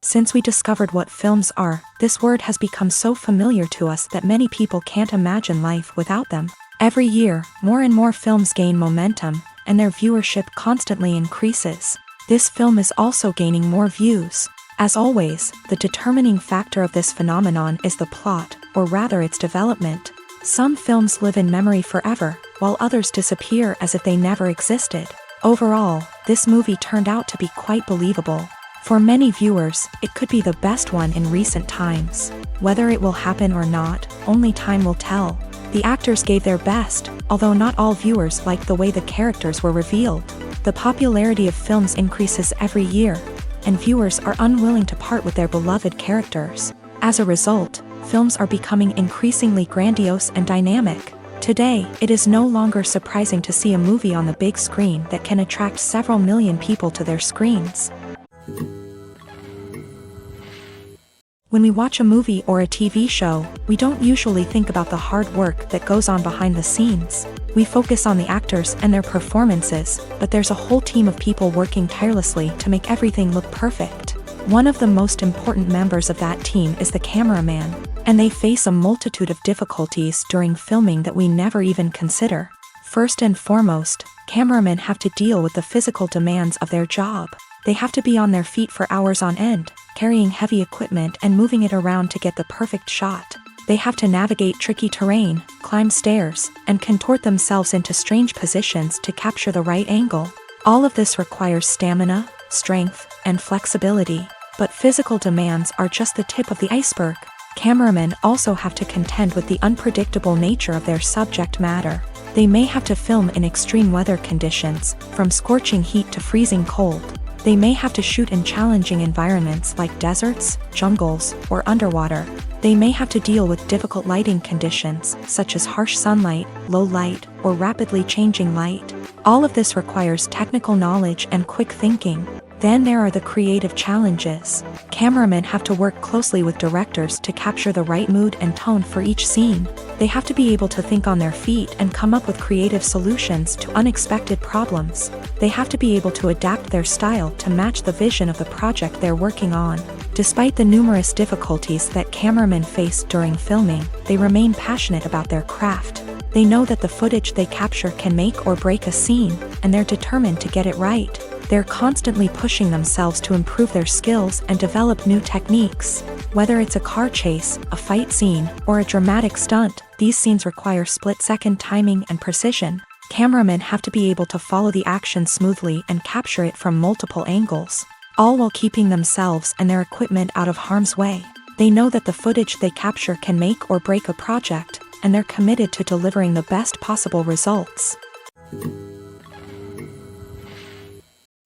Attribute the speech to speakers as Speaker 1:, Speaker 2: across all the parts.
Speaker 1: Since we discovered what films are, this word has become so familiar to us that many people can't imagine life without them. Every year, more and more films gain momentum, and their viewership constantly increases. This film is also gaining more views. As always, the determining factor of this phenomenon is the plot, or rather its development. Some films live in memory forever, while others disappear as if they never existed. Overall, this movie turned out to be quite believable. For many viewers, it could be the best one in recent times. Whether it will happen or not, only time will tell. The actors gave their best, although not all viewers liked the way the characters were revealed. The popularity of films increases every year, and viewers are unwilling to part with their beloved characters. As a result, films are becoming increasingly grandiose and dynamic. Today, it is no longer surprising to see a movie on the big screen that can attract several million people to their screens. When we watch a movie or a TV show, we don't usually think about the hard work that goes on behind the scenes. We focus on the actors and their performances, but there's a whole team of people working tirelessly to make everything look perfect. One of the most important members of that team is the cameraman, and they face a multitude of difficulties during filming that we never even consider. First and foremost, cameramen have to deal with the physical demands of their job. They have to be on their feet for hours on end, carrying heavy equipment and moving it around to get the perfect shot. They have to navigate tricky terrain, climb stairs, and contort themselves into strange positions to capture the right angle. All of this requires stamina, strength, and flexibility. But physical demands are just the tip of the iceberg. Cameramen also have to contend with the unpredictable nature of their subject matter. They may have to film in extreme weather conditions, from scorching heat to freezing cold. They may have to shoot in challenging environments like deserts, jungles, or underwater. They may have to deal with difficult lighting conditions, such as harsh sunlight, low light, or rapidly changing light. All of this requires technical knowledge and quick thinking. Then there are the creative challenges. Cameramen have to work closely with directors to capture the right mood and tone for each scene. They have to be able to think on their feet and come up with creative solutions to unexpected problems. They have to be able to adapt their style to match the vision of the project they're working on. Despite the numerous difficulties that cameramen face during filming, they remain passionate about their craft. They know that the footage they capture can make or break a scene, and they're determined to get it right. They're constantly pushing themselves to improve their skills and develop new techniques. Whether it's a car chase, a fight scene, or a dramatic stunt, these scenes require split-second timing and precision. Cameramen have to be able to follow the action smoothly and capture it from multiple angles, all while keeping themselves and their equipment out of harm's way. They know that the footage they capture can make or break a project, and they're committed to delivering the best possible results.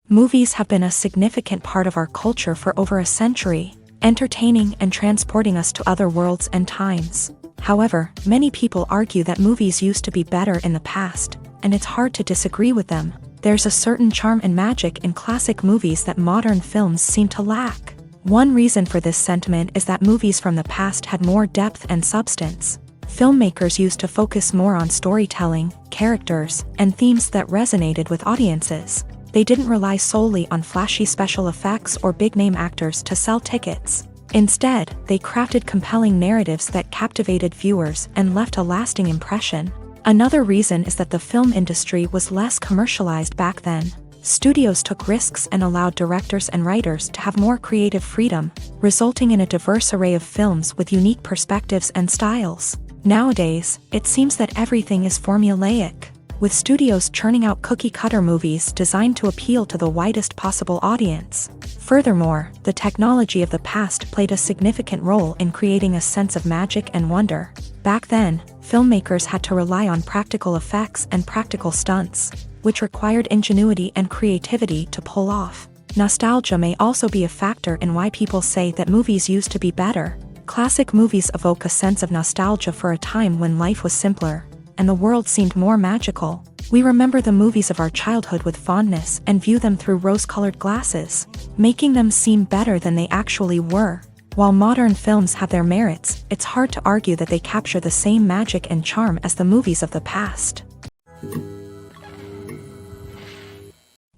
Speaker 1: Movies have been a significant part of our culture for over a century, entertaining and transporting us to other worlds and times. However, many people argue that movies used to be better in the past, and it's hard to disagree with them. There's a certain charm and magic in classic movies that modern films seem to lack. One reason for this sentiment is that movies from the past had more depth and substance. Filmmakers used to focus more on storytelling, characters, and themes that resonated with audiences. They didn't rely solely on flashy special effects or big-name actors to sell tickets. Instead, they crafted compelling narratives that captivated viewers and left a lasting impression. Another reason is that the film industry was less commercialized back then. Studios took risks and allowed directors and writers to have more creative freedom, resulting in a diverse array of films with unique perspectives and styles. Nowadays, it seems that everything is formulaic, with studios churning out cookie-cutter movies designed to appeal to the widest possible audience. Furthermore, the technology of the past played a significant role in creating a sense of magic and wonder. Back then, filmmakers had to rely on practical effects and practical stunts, which required ingenuity and creativity to pull off. Nostalgia may also be a factor in why people say that movies used to be better. Classic movies evoke a sense of nostalgia for a time when life was simpler, and the world seemed more magical. We remember the movies of our childhood with fondness and view them through rose-colored glasses, making them seem better than they actually were. While modern films have their merits, it's hard to argue that they capture the same magic and charm as the movies of the past.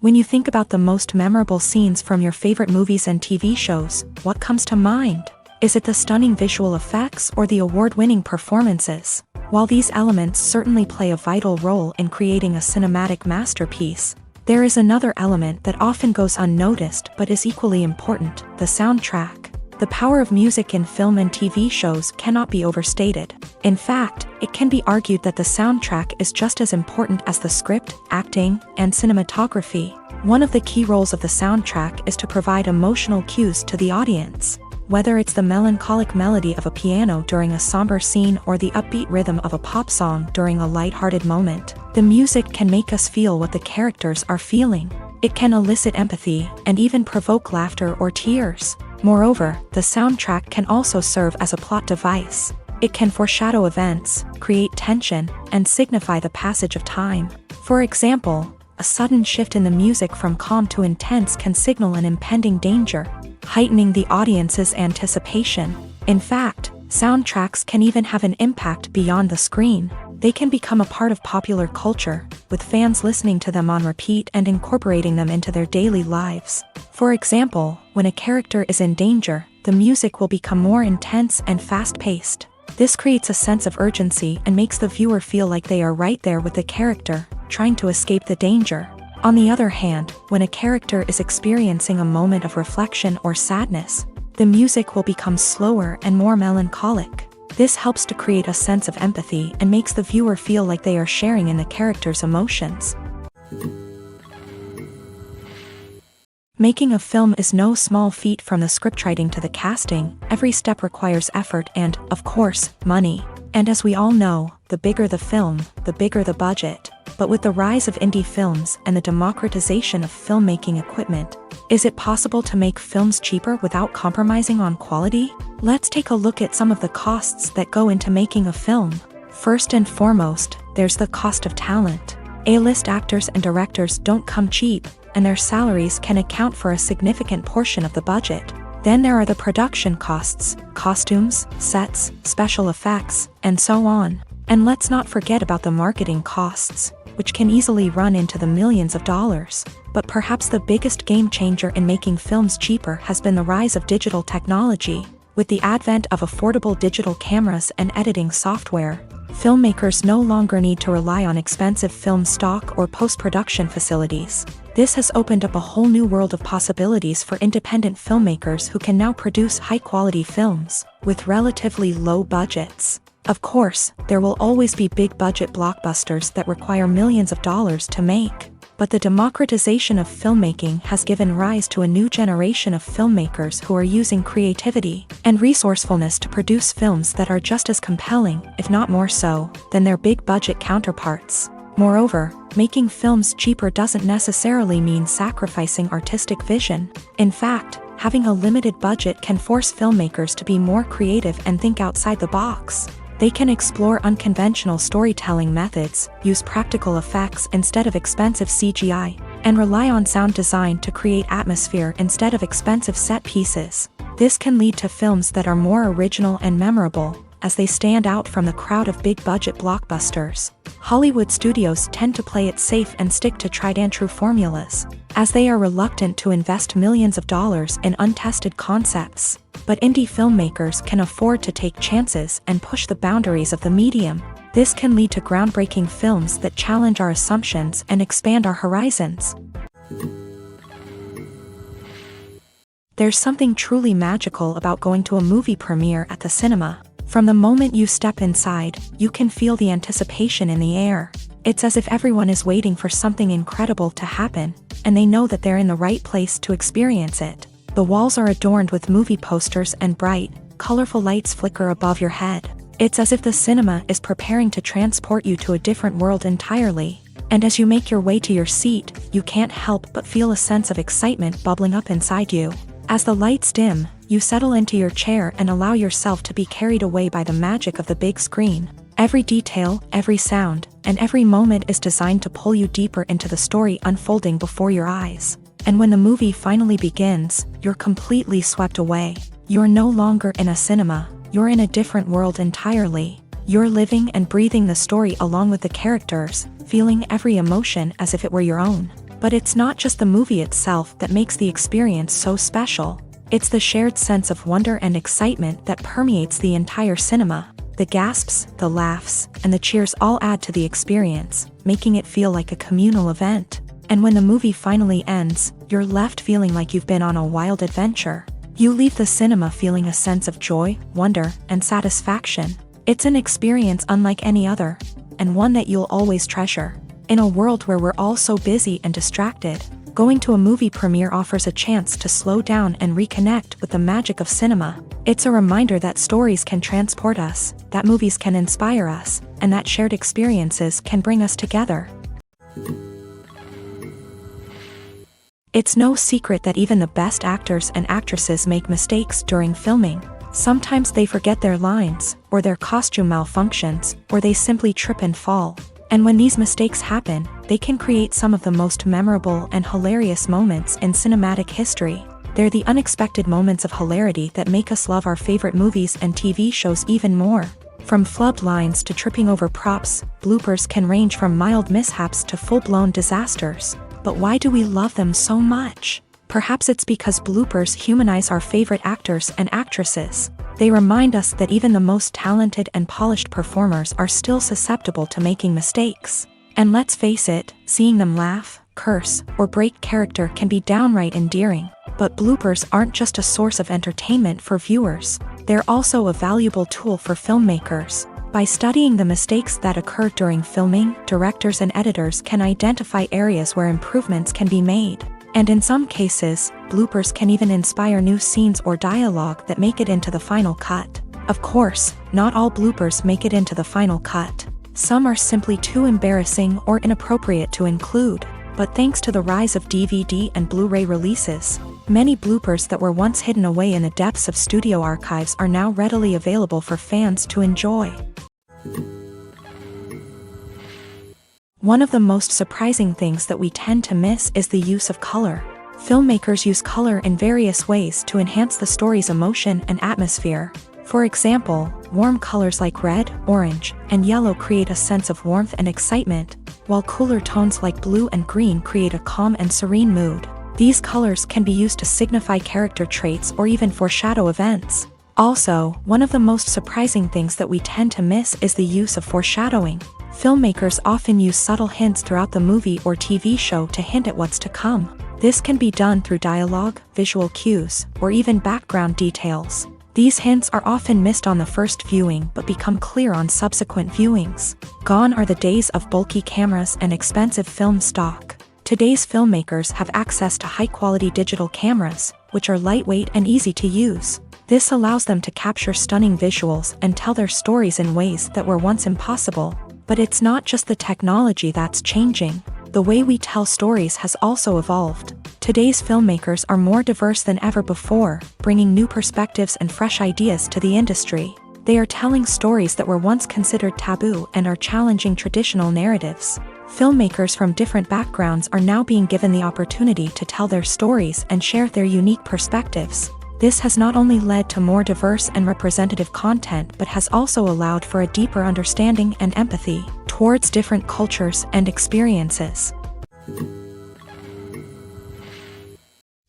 Speaker 1: When you think about the most memorable scenes from your favorite movies and TV shows, what comes to mind? Is it the stunning visual effects or the award-winning performances? While these elements certainly play a vital role in creating a cinematic masterpiece, there is another element that often goes unnoticed but is equally important: the soundtrack. The power of music in film and TV shows cannot be overstated. In fact, it can be argued that the soundtrack is just as important as the script, acting, and cinematography. One of the key roles of the soundtrack is to provide emotional cues to the audience. Whether it's the melancholic melody of a piano during a somber scene or the upbeat rhythm of a pop song during a light-hearted moment, the music can make us feel what the characters are feeling. It can elicit empathy and even provoke laughter or tears. Moreover, the soundtrack can also serve as a plot device. It can foreshadow events, create tension, and signify the passage of time. For example, a sudden shift in the music from calm to intense can signal an impending danger, heightening the audience's anticipation. In fact, soundtracks can even have an impact beyond the screen. They can become a part of popular culture, with fans listening to them on repeat and incorporating them into their daily lives. For example, when a character is in danger, the music will become more intense and fast-paced. This creates a sense of urgency and makes the viewer feel like they are right there with the character, trying to escape the danger. On the other hand, when a character is experiencing a moment of reflection or sadness, the music will become slower and more melancholic. This helps to create a sense of empathy and makes the viewer feel like they are sharing in the character's emotions. Making a film is no small feat. From the scriptwriting to the casting, every step requires effort and, of course, money. And as we all know, the bigger the film, the bigger the budget. But with the rise of indie films and the democratization of filmmaking equipment, is it possible to make films cheaper without compromising on quality? Let's take a look at some of the costs that go into making a film. First and foremost, there's the cost of talent. A-list actors and directors don't come cheap, and their salaries can account for a significant portion of the budget. Then there are the production costs, costumes, sets, special effects, and so on. And let's not forget about the marketing costs, which can easily run into the millions of dollars. But perhaps the biggest game changer in making films cheaper has been the rise of digital technology. With the advent of affordable digital cameras and editing software, filmmakers no longer need to rely on expensive film stock or post-production facilities. This has opened up a whole new world of possibilities for independent filmmakers who can now produce high-quality films with relatively low budgets. Of course, there will always be big-budget blockbusters that require millions of dollars to make. But the democratization of filmmaking has given rise to a new generation of filmmakers who are using creativity and resourcefulness to produce films that are just as compelling, if not more so, than their big-budget counterparts. Moreover, making films cheaper doesn't necessarily mean sacrificing artistic vision. In fact, having a limited budget can force filmmakers to be more creative and think outside the box. They can explore unconventional storytelling methods, use practical effects instead of expensive CGI, and rely on sound design to create atmosphere instead of expensive set pieces. This can lead to films that are more original and memorable, as they stand out from the crowd of big-budget blockbusters. Hollywood studios tend to play it safe and stick to tried-and-true formulas, as they are reluctant to invest millions of dollars in untested concepts. But indie filmmakers can afford to take chances and push the boundaries of the medium. This can lead to groundbreaking films that challenge our assumptions and expand our horizons. There's something truly magical about going to a movie premiere at the cinema. From the moment you step inside, you can feel the anticipation in the air. It's as if everyone is waiting for something incredible to happen, and they know that they're in the right place to experience it. The walls are adorned with movie posters and bright, colorful lights flicker above your head. It's as if the cinema is preparing to transport you to a different world entirely. And as you make your way to your seat, you can't help but feel a sense of excitement bubbling up inside you. As the lights dim, you settle into your chair and allow yourself to be carried away by the magic of the big screen. Every detail, every sound, and every moment is designed to pull you deeper into the story unfolding before your eyes. And when the movie finally begins, you're completely swept away. You're no longer in a cinema, you're in a different world entirely. You're living and breathing the story along with the characters, feeling every emotion as if it were your own. But it's not just the movie itself that makes the experience so special. It's the shared sense of wonder and excitement that permeates the entire cinema. The gasps, the laughs, and the cheers all add to the experience, making it feel like a communal event. And when the movie finally ends, you're left feeling like you've been on a wild adventure. You leave the cinema feeling a sense of joy, wonder, and satisfaction. It's an experience unlike any other, and one that you'll always treasure. In a world where we're all so busy and distracted, going to a movie premiere offers a chance to slow down and reconnect with the magic of cinema. It's a reminder that stories can transport us, that movies can inspire us, and that shared experiences can bring us together. It's no secret that even the best actors and actresses make mistakes during filming. Sometimes they forget their lines, or their costume malfunctions, or they simply trip and fall. And when these mistakes happen, they can create some of the most memorable and hilarious moments in cinematic history. They're the unexpected moments of hilarity that make us love our favorite movies and TV shows even more. From flubbed lines to tripping over props, bloopers can range from mild mishaps to full-blown disasters. But why do we love them so much? Perhaps it's because bloopers humanize our favorite actors and actresses. They remind us that even the most talented and polished performers are still susceptible to making mistakes. And let's face it, seeing them laugh, curse, or break character can be downright endearing. But bloopers aren't just a source of entertainment for viewers. They're also a valuable tool for filmmakers. By studying the mistakes that occur during filming, directors and editors can identify areas where improvements can be made. And in some cases, bloopers can even inspire new scenes or dialogue that make it into the final cut. Of course, not all bloopers make it into the final cut. Some are simply too embarrassing or inappropriate to include. But thanks to the rise of DVD and Blu-ray releases, many bloopers that were once hidden away in the depths of studio archives are now readily available for fans to enjoy. One of the most surprising things that we tend to miss is the use of color. Filmmakers use color in various ways to enhance the story's emotion and atmosphere. For example, warm colors like red, orange, and yellow create a sense of warmth and excitement, while cooler tones like blue and green create a calm and serene mood. These colors can be used to signify character traits or even foreshadow events. Also, one of the most surprising things that we tend to miss is the use of foreshadowing. Filmmakers often use subtle hints throughout the movie or TV show to hint at what's to come. This can be done through dialogue, visual cues, or even background details. These hints are often missed on the first viewing but become clear on subsequent viewings. Gone are the days of bulky cameras and expensive film stock. Today's filmmakers have access to high-quality digital cameras, which are lightweight and easy to use. This allows them to capture stunning visuals and tell their stories in ways that were once impossible. But it's not just the technology that's changing. The way we tell stories has also evolved. Today's filmmakers are more diverse than ever before, bringing new perspectives and fresh ideas to the industry. They are telling stories that were once considered taboo and are challenging traditional narratives. Filmmakers from different backgrounds are now being given the opportunity to tell their stories and share their unique perspectives. This has not only led to more diverse and representative content but has also allowed for a deeper understanding and empathy towards different cultures and experiences.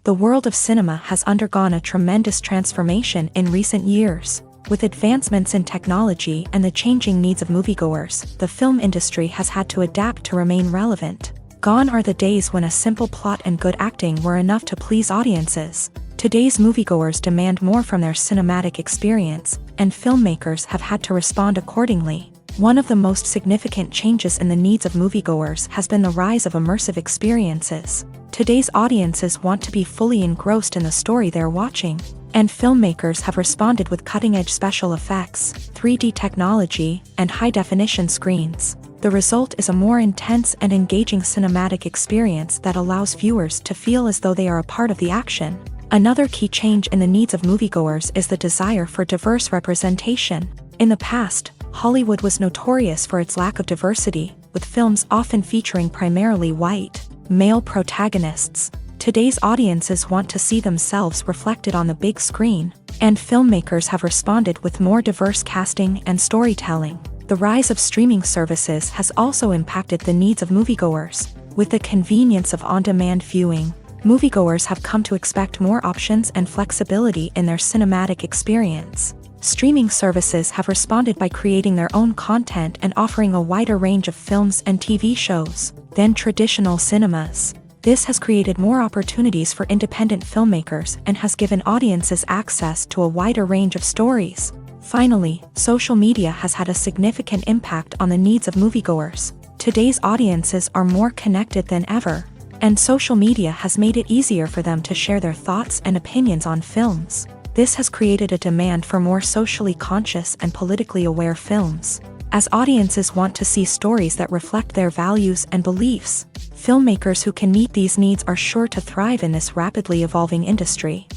Speaker 1: The world of cinema has undergone a tremendous transformation in recent years. With advancements in technology and the changing needs of moviegoers, the film industry has had to adapt to remain relevant. Gone are the days when a simple plot and good acting were enough to please audiences. Today's moviegoers demand more from their cinematic experience, and filmmakers have had to respond accordingly. One of the most significant changes in the needs of moviegoers has been the rise of immersive experiences. Today's audiences want to be fully engrossed in the story they're watching, and filmmakers have responded with cutting-edge special effects, 3D technology, and high-definition screens. The result is a more intense and engaging cinematic experience that allows viewers to feel as though they are a part of the action. Another key change in the needs of moviegoers is the desire for diverse representation. In the past, Hollywood was notorious for its lack of diversity, with films often featuring primarily white, male protagonists. Today's audiences want to see themselves reflected on the big screen, and filmmakers have responded with more diverse casting and storytelling. The rise of streaming services has also impacted the needs of moviegoers. With the convenience of on-demand viewing, moviegoers have come to expect more options and flexibility in their cinematic experience. Streaming services have responded by creating their own content and offering a wider range of films and TV shows than traditional cinemas. This has created more opportunities for independent filmmakers and has given audiences access to a wider range of stories. Finally, social media has had a significant impact on the needs of moviegoers. Today's audiences are more connected than ever, and social media has made it easier for them to share their thoughts and opinions on films. This has created a demand for more socially conscious and politically aware films. As audiences want to see stories that reflect their values and beliefs, filmmakers who can meet these needs are sure to thrive in this rapidly evolving industry.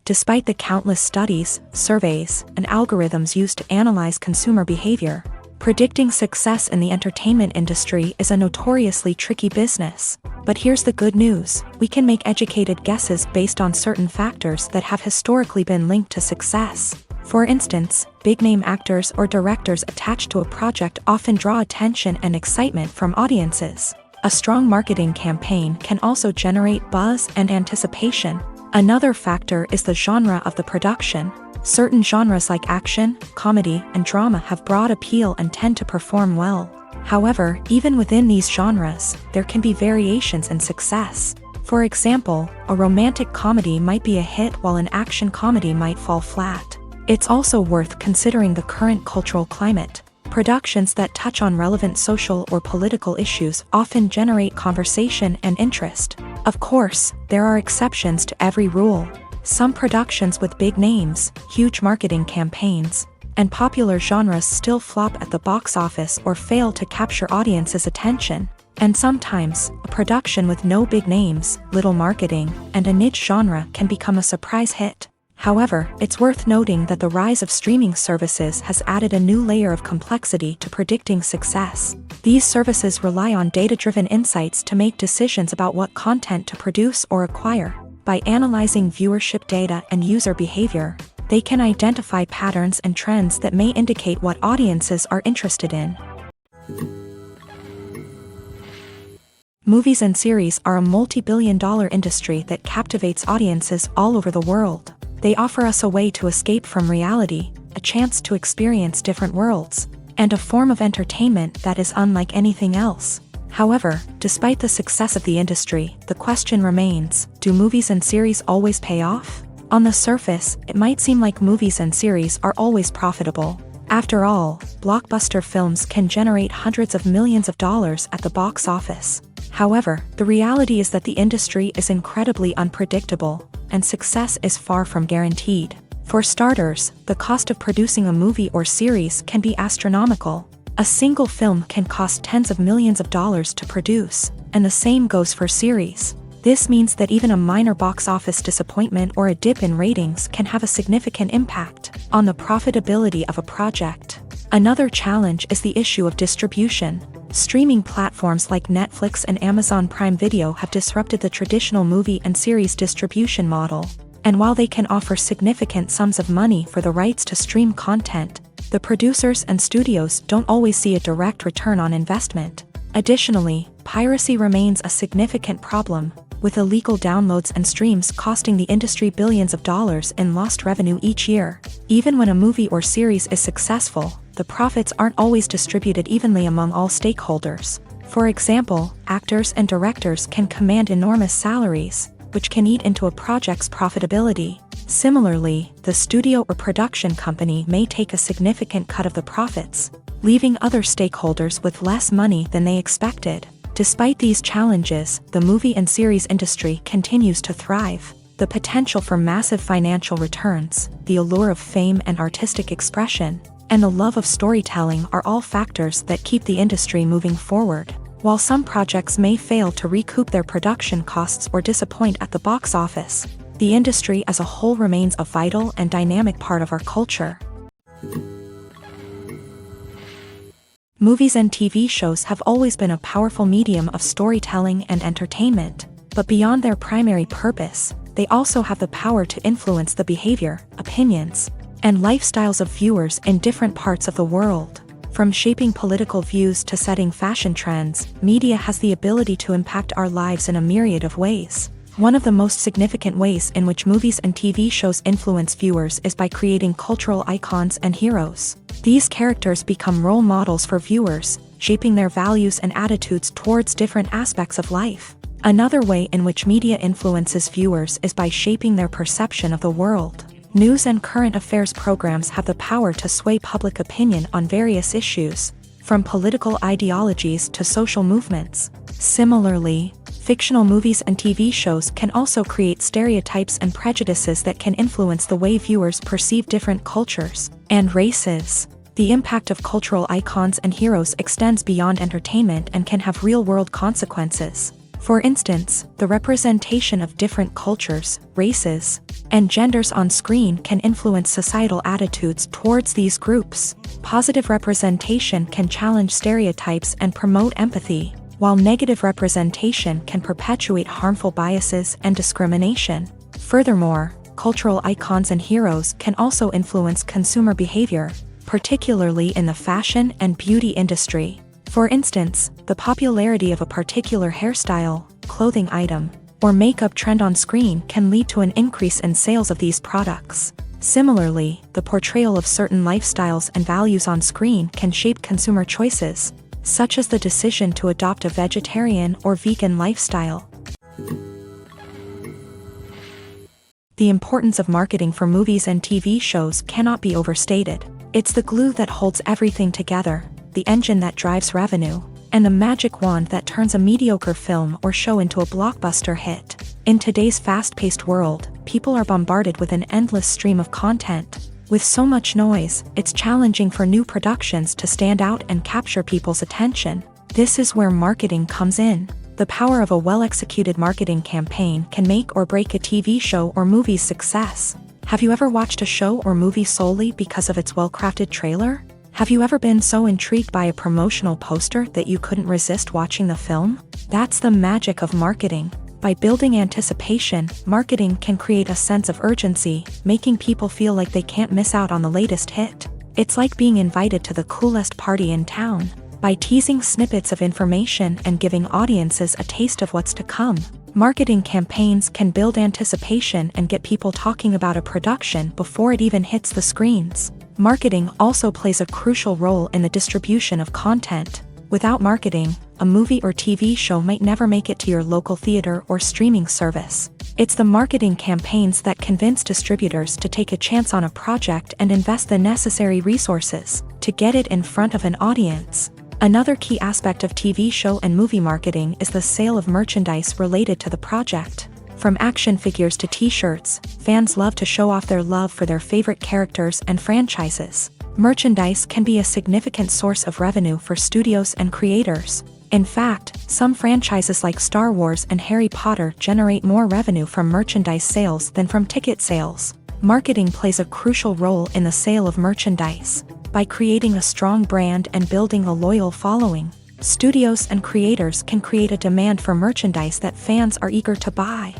Speaker 1: Despite the countless studies, surveys, and algorithms used to analyze consumer behavior, predicting success in the entertainment industry is a notoriously tricky business. But here's the good news: we can make educated guesses based on certain factors that have historically been linked to success. For instance, big-name actors or directors attached to a project often draw attention and excitement from audiences. A strong marketing campaign can also generate buzz and anticipation. Another factor is the genre of the production. Certain genres like action, comedy, and drama have broad appeal and tend to perform well. However, even within these genres, there can be variations in success. For example, a romantic comedy might be a hit while an action comedy might fall flat. It's also worth considering the current cultural climate. Productions that touch on relevant social or political issues often generate conversation and interest. Of course, there are exceptions to every rule. Some productions with big names, huge marketing campaigns, and popular genres still flop at the box office or fail to capture audiences' attention. And sometimes, a production with no big names, little marketing, and a niche genre can become a surprise hit. However, it's worth noting that the rise of streaming services has added a new layer of complexity to predicting success. These services rely on data-driven insights to make decisions about what content to produce or acquire. By analyzing viewership data and user behavior, they can identify patterns and trends that may indicate what audiences are interested in. Movies and series are a multi-billion-dollar industry that captivates audiences all over the world. They offer us a way to escape from reality, a chance to experience different worlds, and a form of entertainment that is unlike anything else. However, despite the success of the industry, the question remains: do movies and series always pay off? On the surface, it might seem like movies and series are always profitable. After all, blockbuster films can generate hundreds of millions of dollars at the box office. However, the reality is that the industry is incredibly unpredictable, and success is far from guaranteed. For starters, the cost of producing a movie or series can be astronomical. A single film can cost tens of millions of dollars to produce, and the same goes for series. This means that even a minor box office disappointment or a dip in ratings can have a significant impact on the profitability of a project. Another challenge is the issue of distribution. Streaming platforms like Netflix and Amazon Prime Video have disrupted the traditional movie and series distribution model. And while they can offer significant sums of money for the rights to stream content, the producers and studios don't always see a direct return on investment. Additionally, piracy remains a significant problem, with illegal downloads and streams costing the industry billions of dollars in lost revenue each year. Even when a movie or series is successful, the profits aren't always distributed evenly among all stakeholders. For example, actors and directors can command enormous salaries, which can eat into a project's profitability. Similarly, the studio or production company may take a significant cut of the profits, leaving other stakeholders with less money than they expected. Despite these challenges, the movie and series industry continues to thrive. The potential for massive financial returns, the allure of fame and artistic expression, and the love of storytelling are all factors that keep the industry moving forward. While some projects may fail to recoup their production costs or disappoint at the box office, the industry as a whole remains a vital and dynamic part of our culture. Movies and TV shows have always been a powerful medium of storytelling and entertainment, but beyond their primary purpose, they also have the power to influence the behavior, opinions, and lifestyles of viewers in different parts of the world. From shaping political views to setting fashion trends, media has the ability to impact our lives in a myriad of ways. One of the most significant ways in which movies and TV shows influence viewers is by creating cultural icons and heroes. These characters become role models for viewers, shaping their values and attitudes towards different aspects of life. Another way in which media influences viewers is by shaping their perception of the world. News and current affairs programs have the power to sway public opinion on various issues, from political ideologies to social movements. Similarly, fictional movies and TV shows can also create stereotypes and prejudices that can influence the way viewers perceive different cultures and races. The impact of cultural icons and heroes extends beyond entertainment and can have real-world consequences. For instance, the representation of different cultures, races, and genders on screen can influence societal attitudes towards these groups. Positive representation can challenge stereotypes and promote empathy, while negative representation can perpetuate harmful biases and discrimination. Furthermore, cultural icons and heroes can also influence consumer behavior, particularly in the fashion and beauty industry. For instance, the popularity of a particular hairstyle, clothing item, or makeup trend on screen can lead to an increase in sales of these products. Similarly, the portrayal of certain lifestyles and values on screen can shape consumer choices, such as the decision to adopt a vegetarian or vegan lifestyle. The importance of marketing for movies and TV shows cannot be overstated. It's the glue that holds everything together, the engine that drives revenue, and the magic wand that turns a mediocre film or show into a blockbuster hit. In today's fast-paced world, people are bombarded with an endless stream of content. With so much noise, it's challenging for new productions to stand out and capture people's attention. This is where marketing comes in. The power of a well-executed marketing campaign can make or break a TV show or movie's success. Have you ever watched a show or movie solely because of its well-crafted trailer? Have you ever been so intrigued by a promotional poster that you couldn't resist watching the film? That's the magic of marketing. By building anticipation, marketing can create a sense of urgency, making people feel like they can't miss out on the latest hit. It's like being invited to the coolest party in town. By teasing snippets of information and giving audiences a taste of what's to come, marketing campaigns can build anticipation and get people talking about a production before it even hits the screens. Marketing also plays a crucial role in the distribution of content. Without marketing, a movie or TV show might never make it to your local theater or streaming service. It's the marketing campaigns that convince distributors to take a chance on a project and invest the necessary resources to get it in front of an audience. Another key aspect of TV show and movie marketing is the sale of merchandise related to the project. From action figures to t-shirts, fans love to show off their love for their favorite characters and franchises. Merchandise can be a significant source of revenue for studios and creators. In fact, some franchises like Star Wars and Harry Potter generate more revenue from merchandise sales than from ticket sales. Marketing plays a crucial role in the sale of merchandise. By creating a strong brand and building a loyal following, studios and creators can create a demand for merchandise that fans are eager to buy.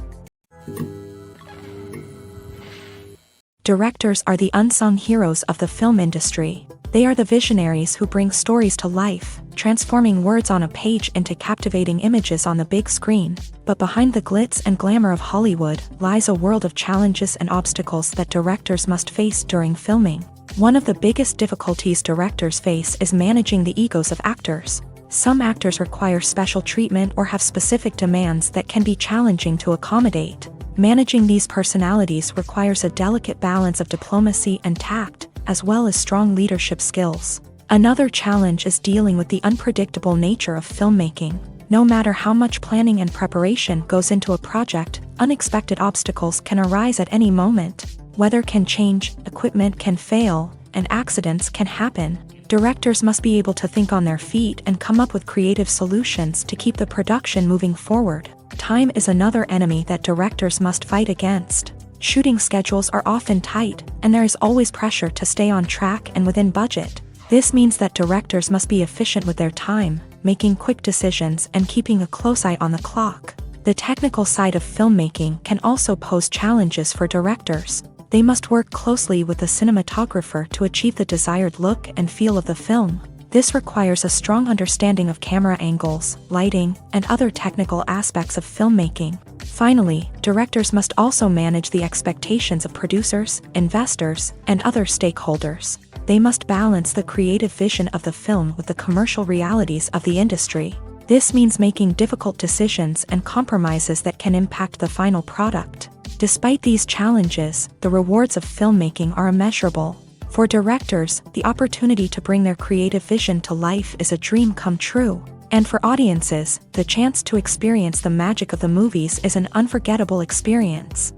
Speaker 1: Directors are the unsung heroes of the film industry. They are the visionaries who bring stories to life, transforming words on a page into captivating images on the big screen. But behind the glitz and glamour of Hollywood lies a world of challenges and obstacles that directors must face during filming. One of the biggest difficulties directors face is managing the egos of actors. Some actors require special treatment or have specific demands that can be challenging to accommodate. Managing these personalities requires a delicate balance of diplomacy and tact, as well as strong leadership skills. Another challenge is dealing with the unpredictable nature of filmmaking. No matter how much planning and preparation goes into a project, unexpected obstacles can arise at any moment. Weather can change, equipment can fail, and accidents can happen. Directors must be able to think on their feet and come up with creative solutions to keep the production moving forward. Time is another enemy that directors must fight against. Shooting schedules are often tight, and there is always pressure to stay on track and within budget. This means that directors must be efficient with their time, making quick decisions and keeping a close eye on the clock. The technical side of filmmaking can also pose challenges for directors. They must work closely with the cinematographer to achieve the desired look and feel of the film. This requires a strong understanding of camera angles, lighting, and other technical aspects of filmmaking. Finally, directors must also manage the expectations of producers, investors, and other stakeholders. They must balance the creative vision of the film with the commercial realities of the industry. This means making difficult decisions and compromises that can impact the final product. Despite these challenges, the rewards of filmmaking are immeasurable. For directors, the opportunity to bring their creative vision to life is a dream come true. And for audiences, the chance to experience the magic of the movies is an unforgettable experience.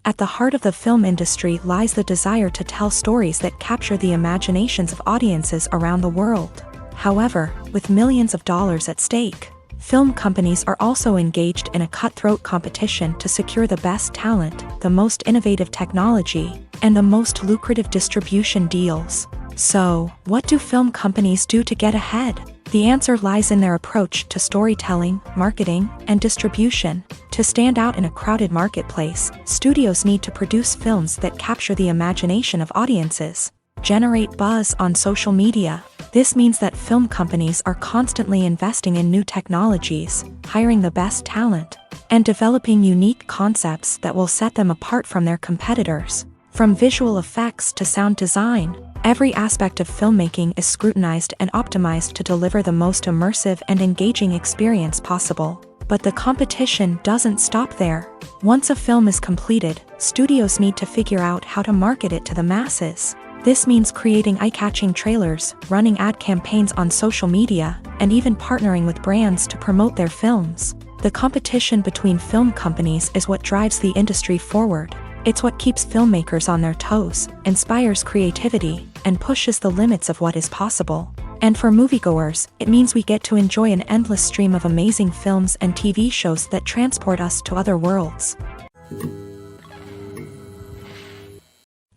Speaker 1: At the heart of the film industry lies the desire to tell stories that capture the imaginations of audiences around the world. However, with millions of dollars at stake, film companies are also engaged in a cutthroat competition to secure the best talent, the most innovative technology, and the most lucrative distribution deals. So, what do film companies do to get ahead? The answer lies in their approach to storytelling, marketing, and distribution. To stand out in a crowded marketplace, studios need to produce films that capture the imagination of audiences, generate buzz on social media. This means that film companies are constantly investing in new technologies, hiring the best talent, and developing unique concepts that will set them apart from their competitors. From visual effects to sound design, every aspect of filmmaking is scrutinized and optimized to deliver the most immersive and engaging experience possible. But the competition doesn't stop there. Once a film is completed, studios need to figure out how to market it to the masses. This means creating eye-catching trailers, running ad campaigns on social media, and even partnering with brands to promote their films. The competition between film companies is what drives the industry forward. It's what keeps filmmakers on their toes, inspires creativity, and pushes the limits of what is possible. And for moviegoers, it means we get to enjoy an endless stream of amazing films and TV shows that transport us to other worlds.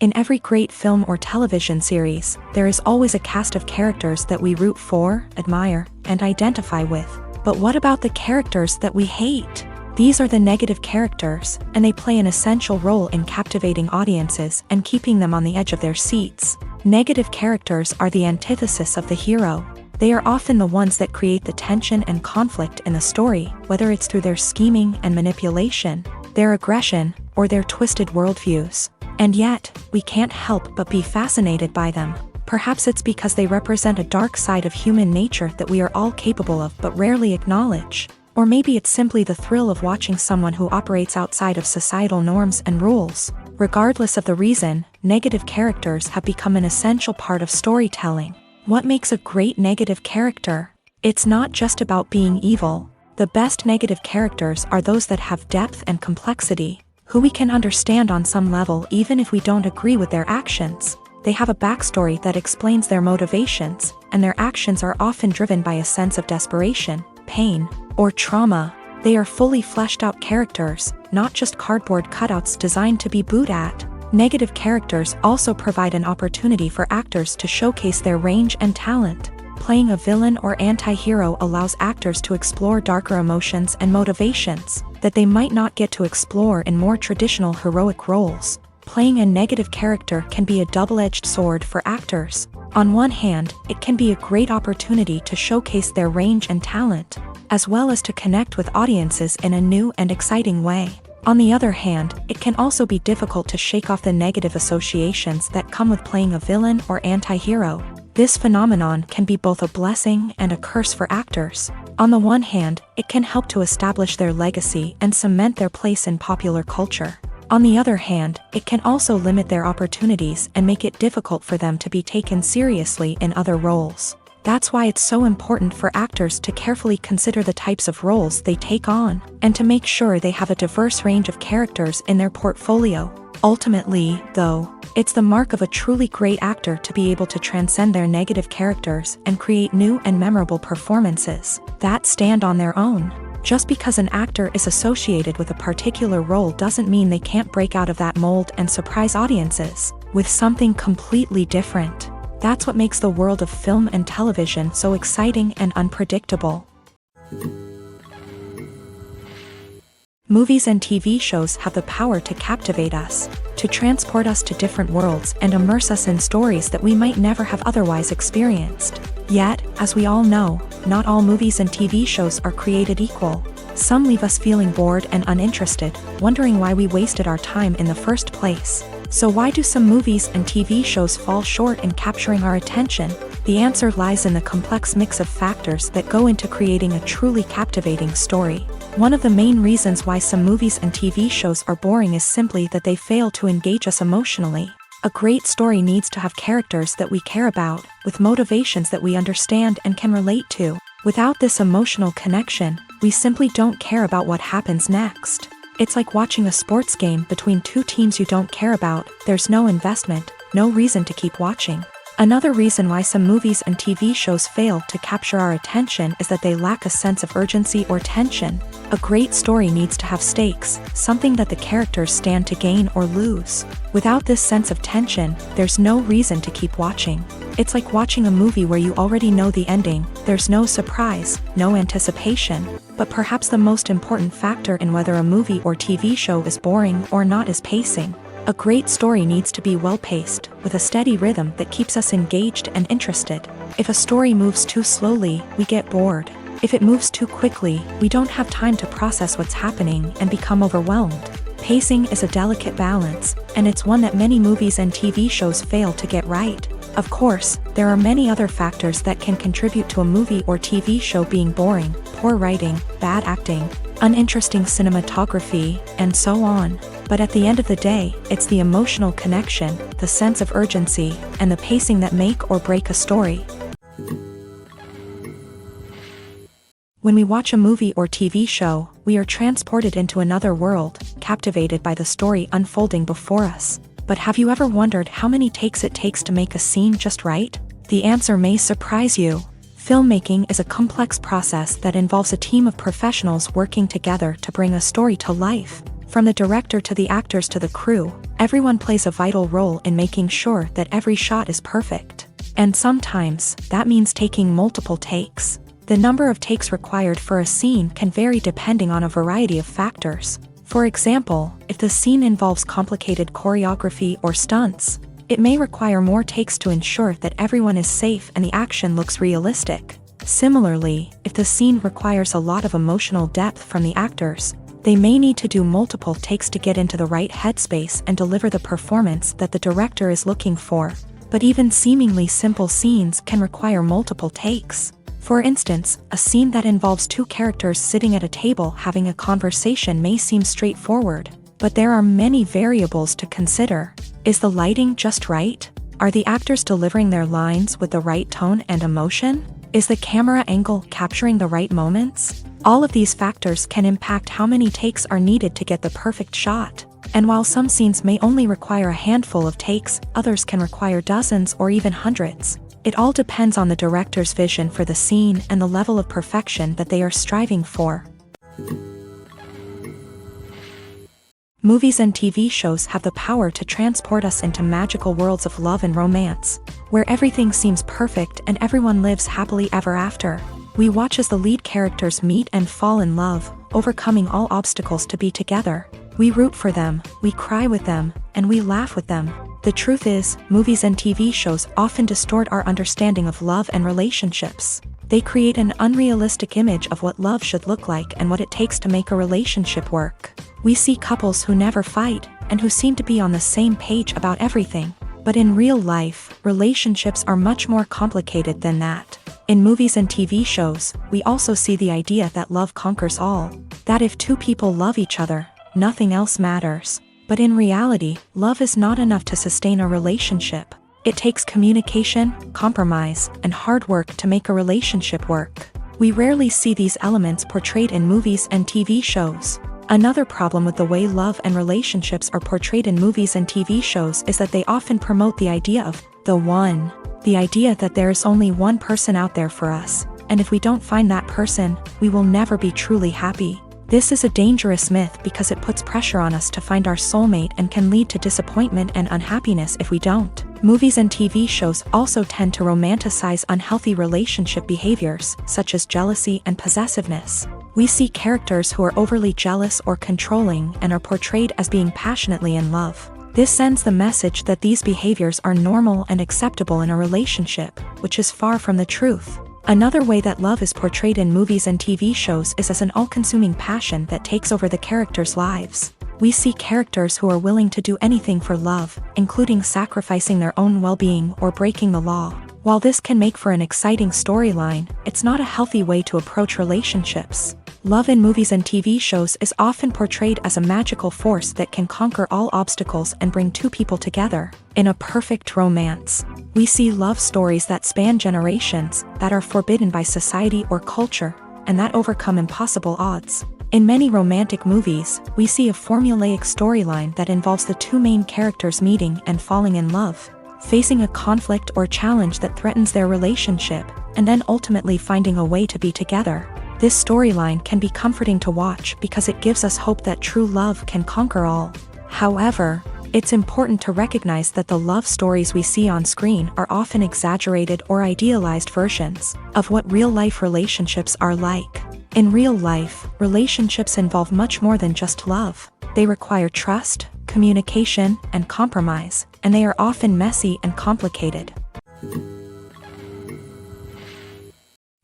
Speaker 1: In every great film or television series, there is always a cast of characters that we root for, admire, and identify with. But what about the characters that we hate? These are the negative characters, and they play an essential role in captivating audiences and keeping them on the edge of their seats. Negative characters are the antithesis of the hero. They are often the ones that create the tension and conflict in the story, whether it's through their scheming and manipulation, their aggression, or their twisted worldviews. And yet, we can't help but be fascinated by them. Perhaps it's because they represent a dark side of human nature that we are all capable of but rarely acknowledge. Or maybe it's simply the thrill of watching someone who operates outside of societal norms and rules. Regardless of the reason, negative characters have become an essential part of storytelling. What makes a great negative character? It's not just about being evil. The best negative characters are those that have depth and complexity, who we can understand on some level even if we don't agree with their actions. They have a backstory that explains their motivations, and their actions are often driven by a sense of desperation, pain, or trauma. They are fully fleshed out characters, not just cardboard cutouts designed to be booed at. Negative characters also provide an opportunity for actors to showcase their range and talent. Playing a villain or anti-hero allows actors to explore darker emotions and motivations that they might not get to explore in more traditional heroic roles. Playing a negative character can be a double-edged sword for actors. On one hand, it can be a great opportunity to showcase their range and talent, as well as to connect with audiences in a new and exciting way. On the other hand, it can also be difficult to shake off the negative associations that come with playing a villain or anti-hero. This phenomenon can be both a blessing and a curse for actors. On the one hand, it can help to establish their legacy and cement their place in popular culture. On the other hand, it can also limit their opportunities and make it difficult for them to be taken seriously in other roles. That's why it's so important for actors to carefully consider the types of roles they take on, and to make sure they have a diverse range of characters in their portfolio. Ultimately, though, it's the mark of a truly great actor to be able to transcend their negative characters and create new and memorable performances that stand on their own. Just because an actor is associated with a particular role doesn't mean they can't break out of that mold and surprise audiences with something completely different. That's what makes the world of film and television so exciting and unpredictable. Movies and TV shows have the power to captivate us, to transport us to different worlds and immerse us in stories that we might never have otherwise experienced. Yet, as we all know, not all movies and TV shows are created equal. Some leave us feeling bored and uninterested, wondering why we wasted our time in the first place. So why do some movies and TV shows fall short in capturing our attention? The answer lies in the complex mix of factors that go into creating a truly captivating story. One of the main reasons why some movies and TV shows are boring is simply that they fail to engage us emotionally. A great story needs to have characters that we care about, with motivations that we understand and can relate to. Without this emotional connection, we simply don't care about what happens next. It's like watching a sports game between two teams you don't care about. There's no investment, no reason to keep watching. Another reason why some movies and TV shows fail to capture our attention is that they lack a sense of urgency or tension. A great story needs to have stakes, something that the characters stand to gain or lose. Without this sense of tension, there's no reason to keep watching. It's like watching a movie where you already know the ending. There's no surprise, no anticipation. But perhaps the most important factor in whether a movie or TV show is boring or not is pacing. A great story needs to be well-paced, with a steady rhythm that keeps us engaged and interested. If a story moves too slowly, we get bored. If it moves too quickly, we don't have time to process what's happening and become overwhelmed. Pacing is a delicate balance, and it's one that many movies and TV shows fail to get right. Of course, there are many other factors that can contribute to a movie or TV show being boring: poor writing, bad acting, uninteresting cinematography, and so on. But at the end of the day, it's the emotional connection, the sense of urgency, and the pacing that make or break a story. When we watch a movie or TV show, we are transported into another world, captivated by the story unfolding before us. But have you ever wondered how many takes it takes to make a scene just right? The answer may surprise you. Filmmaking is a complex process that involves a team of professionals working together to bring a story to life. From the director to the actors to the crew, everyone plays a vital role in making sure that every shot is perfect. And sometimes, that means taking multiple takes. The number of takes required for a scene can vary depending on a variety of factors. For example, if the scene involves complicated choreography or stunts, it may require more takes to ensure that everyone is safe and the action looks realistic. Similarly, if the scene requires a lot of emotional depth from the actors, they may need to do multiple takes to get into the right headspace and deliver the performance that the director is looking for. But even seemingly simple scenes can require multiple takes. For instance, a scene that involves two characters sitting at a table having a conversation may seem straightforward, but there are many variables to consider. Is the lighting just right? Are the actors delivering their lines with the right tone and emotion? Is the camera angle capturing the right moments? All of these factors can impact how many takes are needed to get the perfect shot. And while some scenes may only require a handful of takes, others can require dozens or even hundreds. It all depends on the director's vision for the scene and the level of perfection that they are striving for. Movies and TV shows have the power to transport us into magical worlds of love and romance, where everything seems perfect and everyone lives happily ever after. We watch as the lead characters meet and fall in love, overcoming all obstacles to be together. We root for them, we cry with them, and we laugh with them. The truth is, movies and TV shows often distort our understanding of love and relationships. They create an unrealistic image of what love should look like and what it takes to make a relationship work. We see couples who never fight, and who seem to be on the same page about everything. But in real life, relationships are much more complicated than that. In movies and TV shows, we also see the idea that love conquers all. That if two people love each other, nothing else matters. But in reality, love is not enough to sustain a relationship. It takes communication, compromise, and hard work to make a relationship work. We rarely see these elements portrayed in movies and TV shows. Another problem with the way love and relationships are portrayed in movies and TV shows is that they often promote the idea of the one. The idea that there is only one person out there for us, and if we don't find that person, we will never be truly happy. This is a dangerous myth because it puts pressure on us to find our soulmate and can lead to disappointment and unhappiness if we don't. Movies and TV shows also tend to romanticize unhealthy relationship behaviors, such as jealousy and possessiveness. We see characters who are overly jealous or controlling and are portrayed as being passionately in love. This sends the message that these behaviors are normal and acceptable in a relationship, which is far from the truth. Another way that love is portrayed in movies and TV shows is as an all-consuming passion that takes over the characters' lives. We see characters who are willing to do anything for love, including sacrificing their own well-being or breaking the law. While this can make for an exciting storyline, it's not a healthy way to approach relationships. Love in movies and TV shows is often portrayed as a magical force that can conquer all obstacles and bring two people together. In a perfect romance, we see love stories that span generations, that are forbidden by society or culture, and that overcome impossible odds. In many romantic movies, we see a formulaic storyline that involves the two main characters meeting and falling in love, facing a conflict or challenge that threatens their relationship, and then ultimately finding a way to be together. This storyline can be comforting to watch because it gives us hope that true love can conquer all. However, it's important to recognize that the love stories we see on screen are often exaggerated or idealized versions of what real-life relationships are like. In real life, relationships involve much more than just love. They require trust, communication, and compromise, and they are often messy and complicated.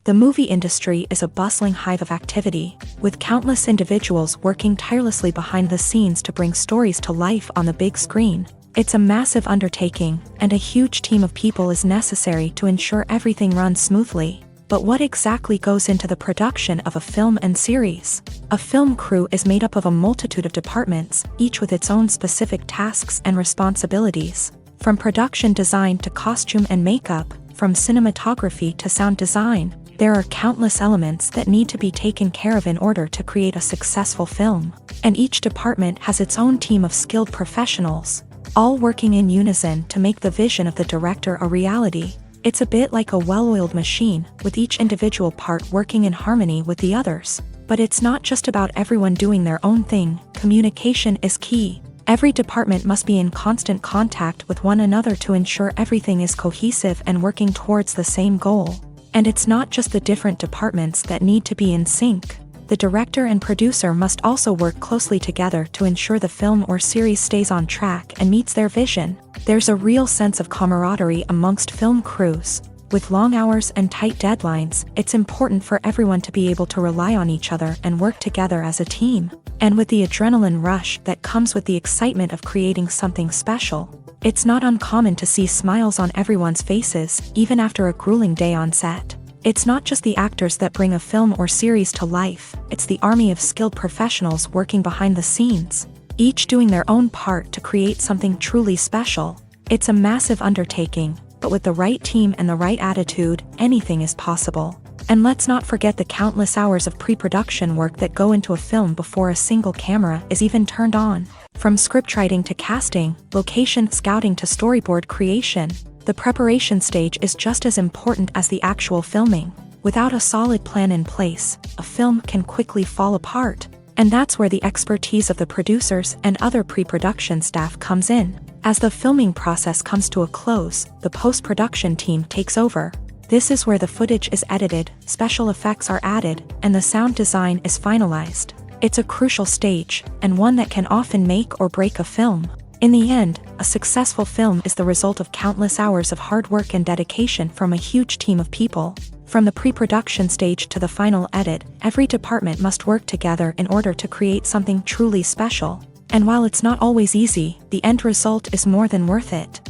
Speaker 1: The movie industry is a bustling hive of activity, with countless individuals working tirelessly behind the scenes to bring stories to life on the big screen. It's a massive undertaking, and a huge team of people is necessary to ensure everything runs smoothly. But what exactly goes into the production of a film and series? A film crew is made up of a multitude of departments, each with its own specific tasks and responsibilities. From production design to costume and makeup, from cinematography to sound design, there are countless elements that need to be taken care of in order to create a successful film. And each department has its own team of skilled professionals, all working in unison to make the vision of the director a reality. It's a bit like a well-oiled machine, with each individual part working in harmony with the others. But it's not just about everyone doing their own thing. Communication is key. Every department must be in constant contact with one another to ensure everything is cohesive and working towards the same goal. And it's not just the different departments that need to be in sync. The director and producer must also work closely together to ensure the film or series stays on track and meets their vision. There's a real sense of camaraderie amongst film crews. With long hours and tight deadlines, it's important for everyone to be able to rely on each other and work together as a team. And with the adrenaline rush that comes with the excitement of creating something special, it's not uncommon to see smiles on everyone's faces, even after a grueling day on set. It's not just the actors that bring a film or series to life, it's the army of skilled professionals working behind the scenes, each doing their own part to create something truly special. It's a massive undertaking, but with the right team and the right attitude, anything is possible. And let's not forget the countless hours of pre-production work that go into a film before a single camera is even turned on. From scriptwriting to casting, location scouting to storyboard creation, the preparation stage is just as important as the actual filming. Without a solid plan in place, a film can quickly fall apart. And that's where the expertise of the producers and other pre-production staff comes in. As the filming process comes to a close, the post-production team takes over. This is where the footage is edited, special effects are added, and the sound design is finalized. It's a crucial stage, and one that can often make or break a film. In the end, a successful film is the result of countless hours of hard work and dedication from a huge team of people. From the pre-production stage to the final edit, every department must work together in order to create something truly special. And while it's not always easy, the end result is more than worth it.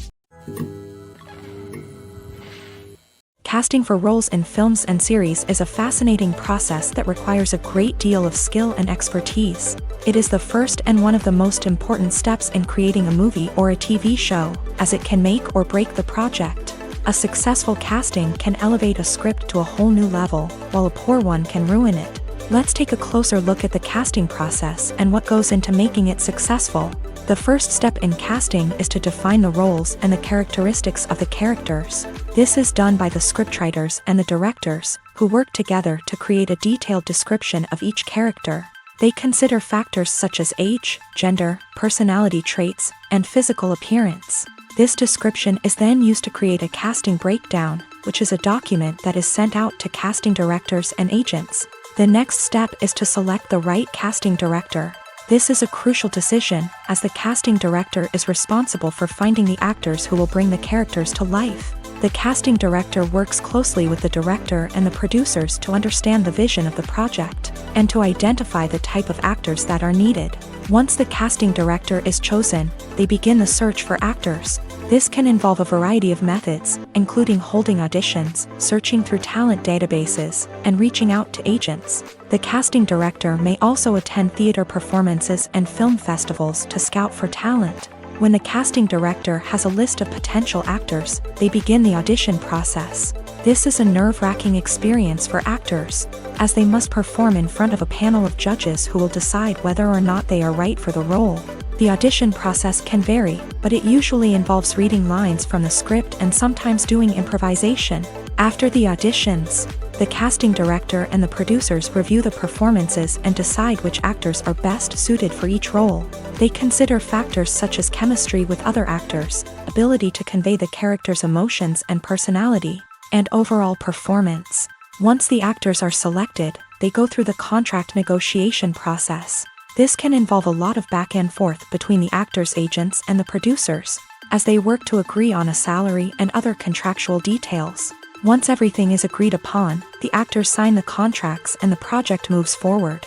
Speaker 1: Casting for roles in films and series is a fascinating process that requires a great deal of skill and expertise. It is the first and one of the most important steps in creating a movie or a TV show, as it can make or break the project. A successful casting can elevate a script to a whole new level, while a poor one can ruin it. Let's take a closer look at the casting process and what goes into making it successful. The first step in casting is to define the roles and the characteristics of the characters. This is done by the scriptwriters and the directors, who work together to create a detailed description of each character. They consider factors such as age, gender, personality traits, and physical appearance. This description is then used to create a casting breakdown, which is a document that is sent out to casting directors and agents. The next step is to select the right casting director. This is a crucial decision, as the casting director is responsible for finding the actors who will bring the characters to life. The casting director works closely with the director and the producers to understand the vision of the project, and to identify the type of actors that are needed. Once the casting director is chosen, they begin the search for actors. This can involve a variety of methods, including holding auditions, searching through talent databases, and reaching out to agents. The casting director may also attend theater performances and film festivals to scout for talent. When the casting director has a list of potential actors, they begin the audition process. This is a nerve-wracking experience for actors, as they must perform in front of a panel of judges who will decide whether or not they are right for the role. The audition process can vary, but it usually involves reading lines from the script and sometimes doing improvisation. After the auditions, the casting director and the producers review the performances and decide which actors are best suited for each role. They consider factors such as chemistry with other actors, ability to convey the character's emotions and personality, and overall performance. Once the actors are selected, they go through the contract negotiation process. This can involve a lot of back and forth between the actors' agents and the producers, as they work to agree on a salary and other contractual details. Once everything is agreed upon, the actors sign the contracts and the project moves forward.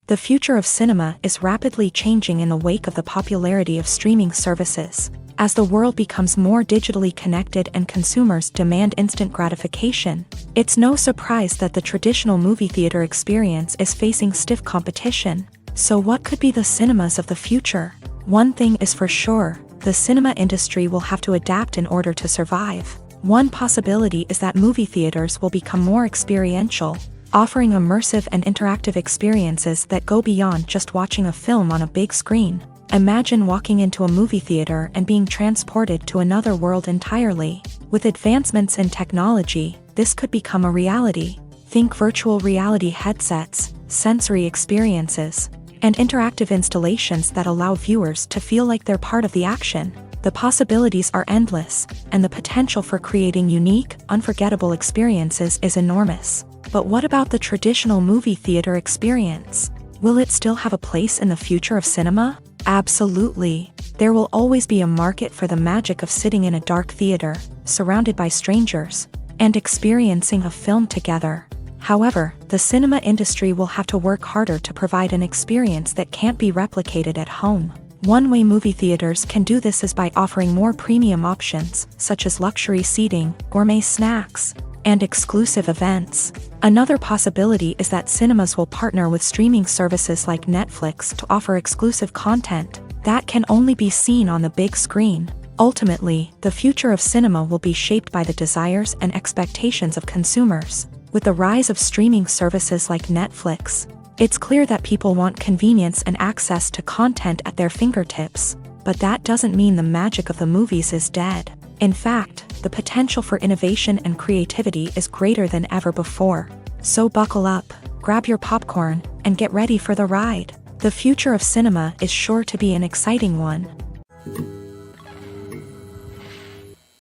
Speaker 1: The future of cinema is rapidly changing in the wake of the popularity of streaming services. As the world becomes more digitally connected and consumers demand instant gratification, it's no surprise that the traditional movie theater experience is facing stiff competition. So what could be the cinemas of the future? One thing is for sure, the cinema industry will have to adapt in order to survive. One possibility is that movie theaters will become more experiential, offering immersive and interactive experiences that go beyond just watching a film on a big screen. Imagine walking into a movie theater and being transported to another world entirely. With advancements in technology, this could become a reality. Think virtual reality headsets, sensory experiences, and interactive installations that allow viewers to feel like they're part of the action. The possibilities are endless, and the potential for creating unique, unforgettable experiences is enormous. But what about the traditional movie theater experience? Will it still have a place in the future of cinema? Absolutely. There will always be a market for the magic of sitting in a dark theater, surrounded by strangers, and experiencing a film together. However, the cinema industry will have to work harder to provide an experience that can't be replicated at home. One way movie theaters can do this is by offering more premium options, such as luxury seating, gourmet snacks, and exclusive events. Another possibility is that cinemas will partner with streaming services like Netflix to offer exclusive content that can only be seen on the big screen. Ultimately, the future of cinema will be shaped by the desires and expectations of consumers. With the rise of streaming services like Netflix, it's clear that people want convenience and access to content at their fingertips. But that doesn't mean the magic of the movies is dead. In fact, the potential for innovation and creativity is greater than ever before. So buckle up, grab your popcorn, and get ready for the ride. The future of cinema is sure to be an exciting one.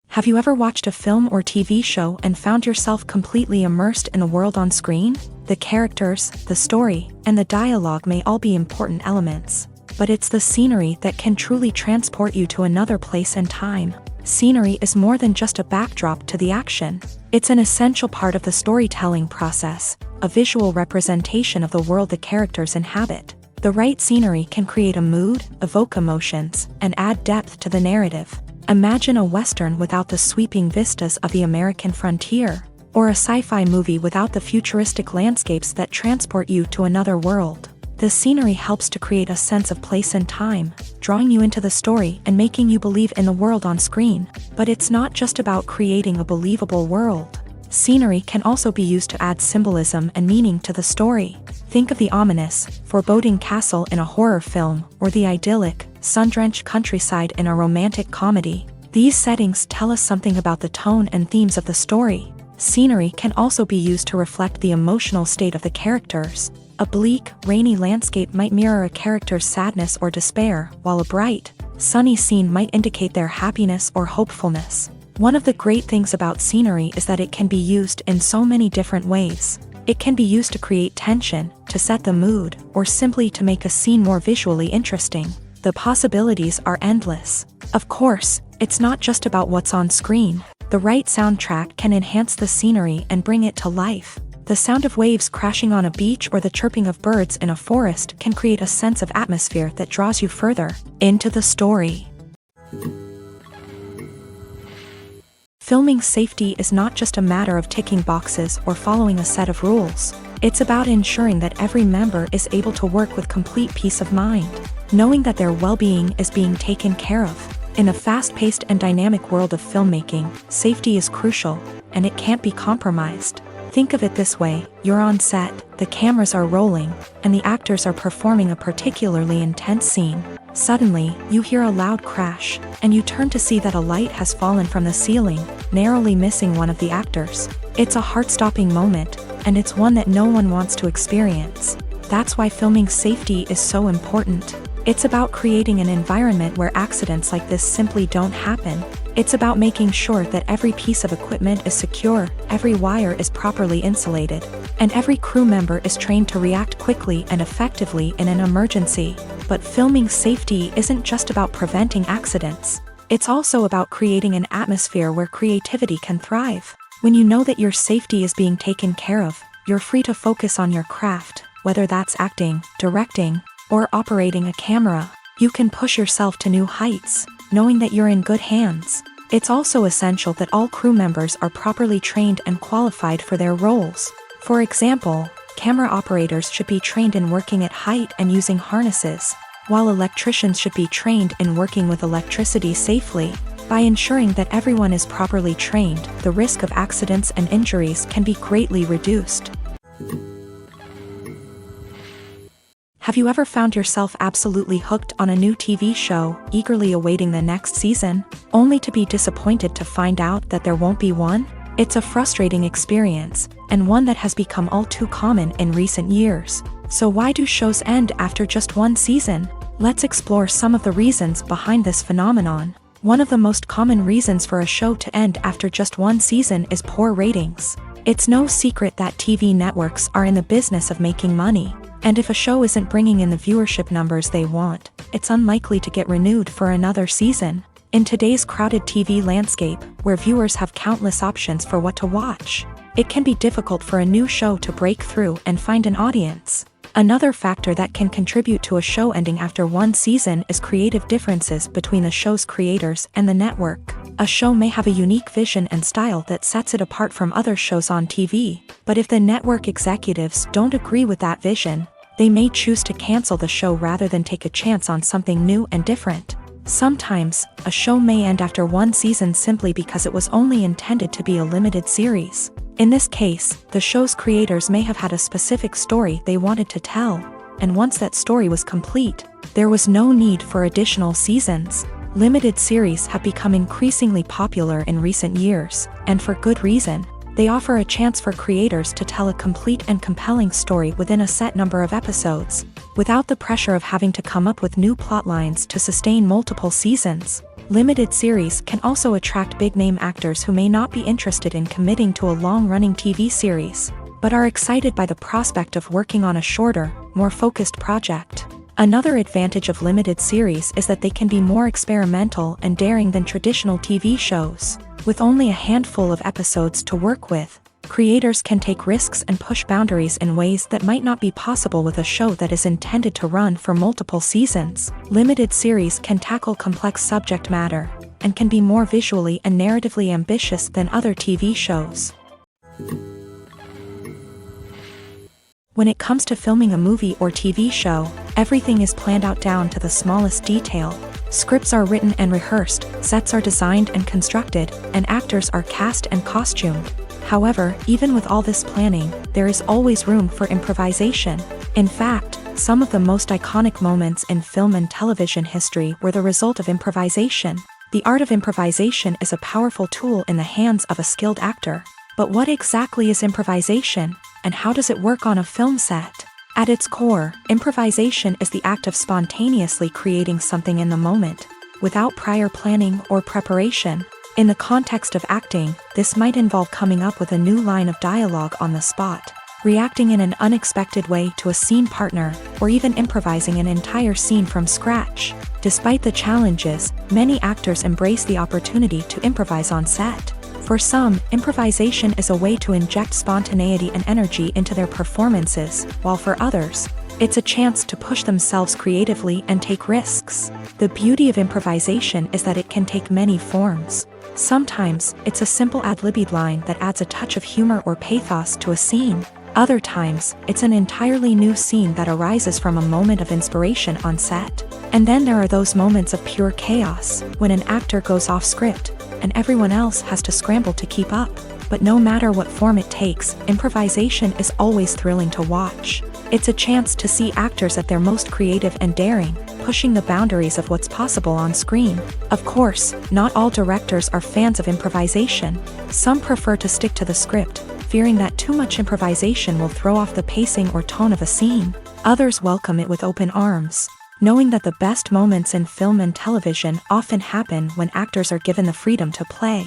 Speaker 1: Have you ever watched a film or TV show and found yourself completely immersed in the world on screen? The characters, the story, and the dialogue may all be important elements, but it's the scenery that can truly transport you to another place and time. Scenery is more than just a backdrop to the action. It's an essential part of the storytelling process, a visual representation of the world the characters inhabit. The right scenery can create a mood, evoke emotions, and add depth to the narrative. Imagine a Western without the sweeping vistas of the American frontier, or a sci-fi movie without the futuristic landscapes that transport you to another world. The scenery helps to create a sense of place and time, drawing you into the story and making you believe in the world on screen. But it's not just about creating a believable world. Scenery can also be used to add symbolism and meaning to the story. Think of the ominous, foreboding castle in a horror film, or the idyllic, sun-drenched countryside in a romantic comedy. These settings tell us something about the tone and themes of the story. Scenery can also be used to reflect the emotional state of the characters. A bleak, rainy landscape might mirror a character's sadness or despair, while a bright, sunny scene might indicate their happiness or hopefulness. One of the great things about scenery is that it can be used in so many different ways. It can be used to create tension, to set the mood, or simply to make a scene more visually interesting. The possibilities are endless. Of course, it's not just about what's on screen. The right soundtrack can enhance the scenery and bring it to life. The sound of waves crashing on a beach or the chirping of birds in a forest can create a sense of atmosphere that draws you further into the story. Filming safety is not just a matter of ticking boxes or following a set of rules. It's about ensuring that every member is able to work with complete peace of mind, knowing that their well-being is being taken care of. In a fast-paced and dynamic world of filmmaking, safety is crucial, and it can't be compromised. Think of it this way: you're on set, the cameras are rolling, and the actors are performing a particularly intense scene. Suddenly, you hear a loud crash, and you turn to see that a light has fallen from the ceiling, narrowly missing one of the actors. It's a heart-stopping moment, and it's one that no one wants to experience. That's why filming safety is so important. It's about creating an environment where accidents like this simply don't happen. It's about making sure that every piece of equipment is secure, every wire is properly insulated, and every crew member is trained to react quickly and effectively in an emergency. But filming safety isn't just about preventing accidents. It's also about creating an atmosphere where creativity can thrive. When you know that your safety is being taken care of, you're free to focus on your craft, whether that's acting, directing, or operating a camera. You can push yourself to new heights, knowing that you're in good hands. It's also essential that all crew members are properly trained and qualified for their roles. For example, camera operators should be trained in working at height and using harnesses, while electricians should be trained in working with electricity safely. By ensuring that everyone is properly trained, the risk of accidents and injuries can be greatly reduced. Have you ever found yourself absolutely hooked on a new TV show, eagerly awaiting the next season, only to be disappointed to find out that there won't be one? It's a frustrating experience, and one that has become all too common in recent years. So why do shows end after just one season? Let's explore some of the reasons behind this phenomenon. One of the most common reasons for a show to end after just one season is poor ratings. It's no secret that TV networks are in the business of making money. And if a show isn't bringing in the viewership numbers they want, it's unlikely to get renewed for another season. In today's crowded TV landscape, where viewers have countless options for what to watch, it can be difficult for a new show to break through and find an audience. Another factor that can contribute to a show ending after one season is creative differences between the show's creators and the network. A show may have a unique vision and style that sets it apart from other shows on TV, but if the network executives don't agree with that vision, they may choose to cancel the show rather than take a chance on something new and different. Sometimes, a show may end after one season simply because it was only intended to be a limited series. In this case, the show's creators may have had a specific story they wanted to tell, and once that story was complete, there was no need for additional seasons. Limited series have become increasingly popular in recent years, and for good reason. They offer a chance for creators to tell a complete and compelling story within a set number of episodes, without the pressure of having to come up with new plot lines to sustain multiple seasons. Limited series can also attract big-name actors who may not be interested in committing to a long-running TV series, but are excited by the prospect of working on a shorter, more focused project. Another advantage of limited series is that they can be more experimental and daring than traditional TV shows. With only a handful of episodes to work with, Creators can take risks and push boundaries in ways that might not be possible with a show that is intended to run for multiple seasons. Limited series can tackle complex subject matter and can be more visually and narratively ambitious than other TV shows. When it comes to filming a movie or TV show, everything is planned out down to the smallest detail. Scripts are written and rehearsed, sets are designed and constructed, and actors are cast and costumed. However, even with all this planning, there is always room for improvisation. In fact, some of the most iconic moments in film and television history were the result of improvisation. The art of improvisation is a powerful tool in the hands of a skilled actor. But what exactly is improvisation, and how does it work on a film set? At its core, improvisation is the act of spontaneously creating something in the moment, without prior planning or preparation. In the context of acting, this might involve coming up with a new line of dialogue on the spot, reacting in an unexpected way to a scene partner, or even improvising an entire scene from scratch. Despite the challenges, many actors embrace the opportunity to improvise on set. For some, improvisation is a way to inject spontaneity and energy into their performances, while for others, it's a chance to push themselves creatively and take risks. The beauty of improvisation is that it can take many forms. Sometimes, it's a simple ad-libbed line that adds a touch of humor or pathos to a scene. Other times, it's an entirely new scene that arises from a moment of inspiration on set. And then there are those moments of pure chaos, when an actor goes off script, and everyone else has to scramble to keep up. But no matter what form it takes, improvisation is always thrilling to watch. It's a chance to see actors at their most creative and daring, pushing the boundaries of what's possible on screen. Of course, not all directors are fans of improvisation. Some prefer to stick to the script, fearing that too much improvisation will throw off the pacing or tone of a scene. Others welcome it with open arms, knowing that the best moments in film and television often happen when actors are given the freedom to play.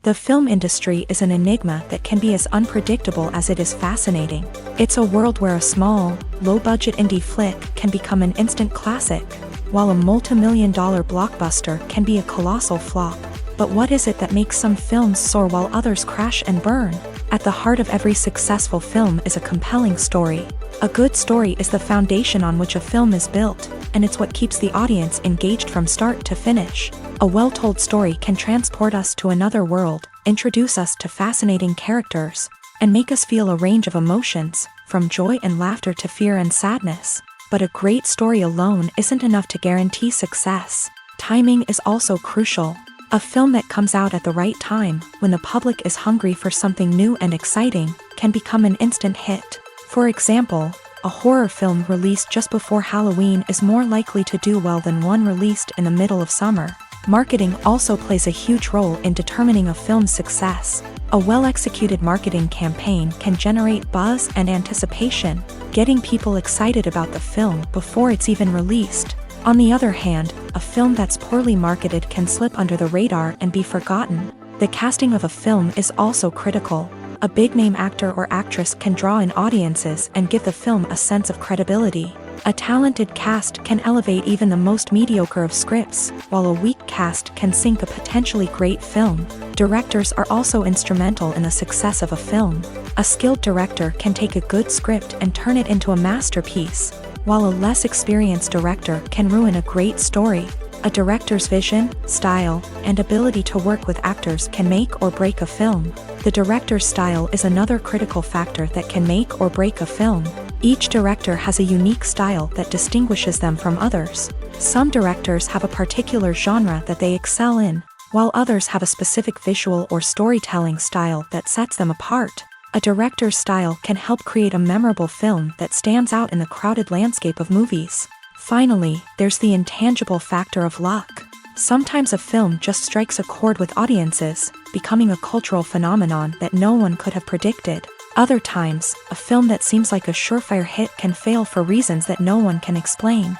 Speaker 1: The film industry is an enigma that can be as unpredictable as it is fascinating. It's a world where a small, low-budget indie flick can become an instant classic, while a multi-million-dollar blockbuster can be a colossal flop. But what is it that makes some films soar while others crash and burn? At the heart of every successful film is a compelling story. A good story is the foundation on which a film is built, and it's what keeps the audience engaged from start to finish. A well-told story can transport us to another world, introduce us to fascinating characters, and make us feel a range of emotions, from joy and laughter to fear and sadness. But a great story alone isn't enough to guarantee success. Timing is also crucial. A film that comes out at the right time, when the public is hungry for something new and exciting, can become an instant hit. For example, a horror film released just before Halloween is more likely to do well than one released in the middle of summer. Marketing also plays a huge role in determining a film's success. A well-executed marketing campaign can generate buzz and anticipation, getting people excited about the film before it's even released. On the other hand, a film that's poorly marketed can slip under the radar and be forgotten. The casting of a film is also critical. A big-name actor or actress can draw in audiences and give the film a sense of credibility. A talented cast can elevate even the most mediocre of scripts, while a weak cast can sink a potentially great film. Directors are also instrumental in the success of a film. A skilled director can take a good script and turn it into a masterpiece, while a less experienced director can ruin a great story. A director's vision, style, and ability to work with actors can make or break a film. The director's style is another critical factor that can make or break a film. Each director has a unique style that distinguishes them from others. Some directors have a particular genre that they excel in, while others have a specific visual or storytelling style that sets them apart. A director's style can help create a memorable film that stands out in the crowded landscape of movies. Finally, there's the intangible factor of luck. Sometimes a film just strikes a chord with audiences, becoming a cultural phenomenon that no one could have predicted. Other times, a film that seems like a surefire hit can fail for reasons that no one can explain.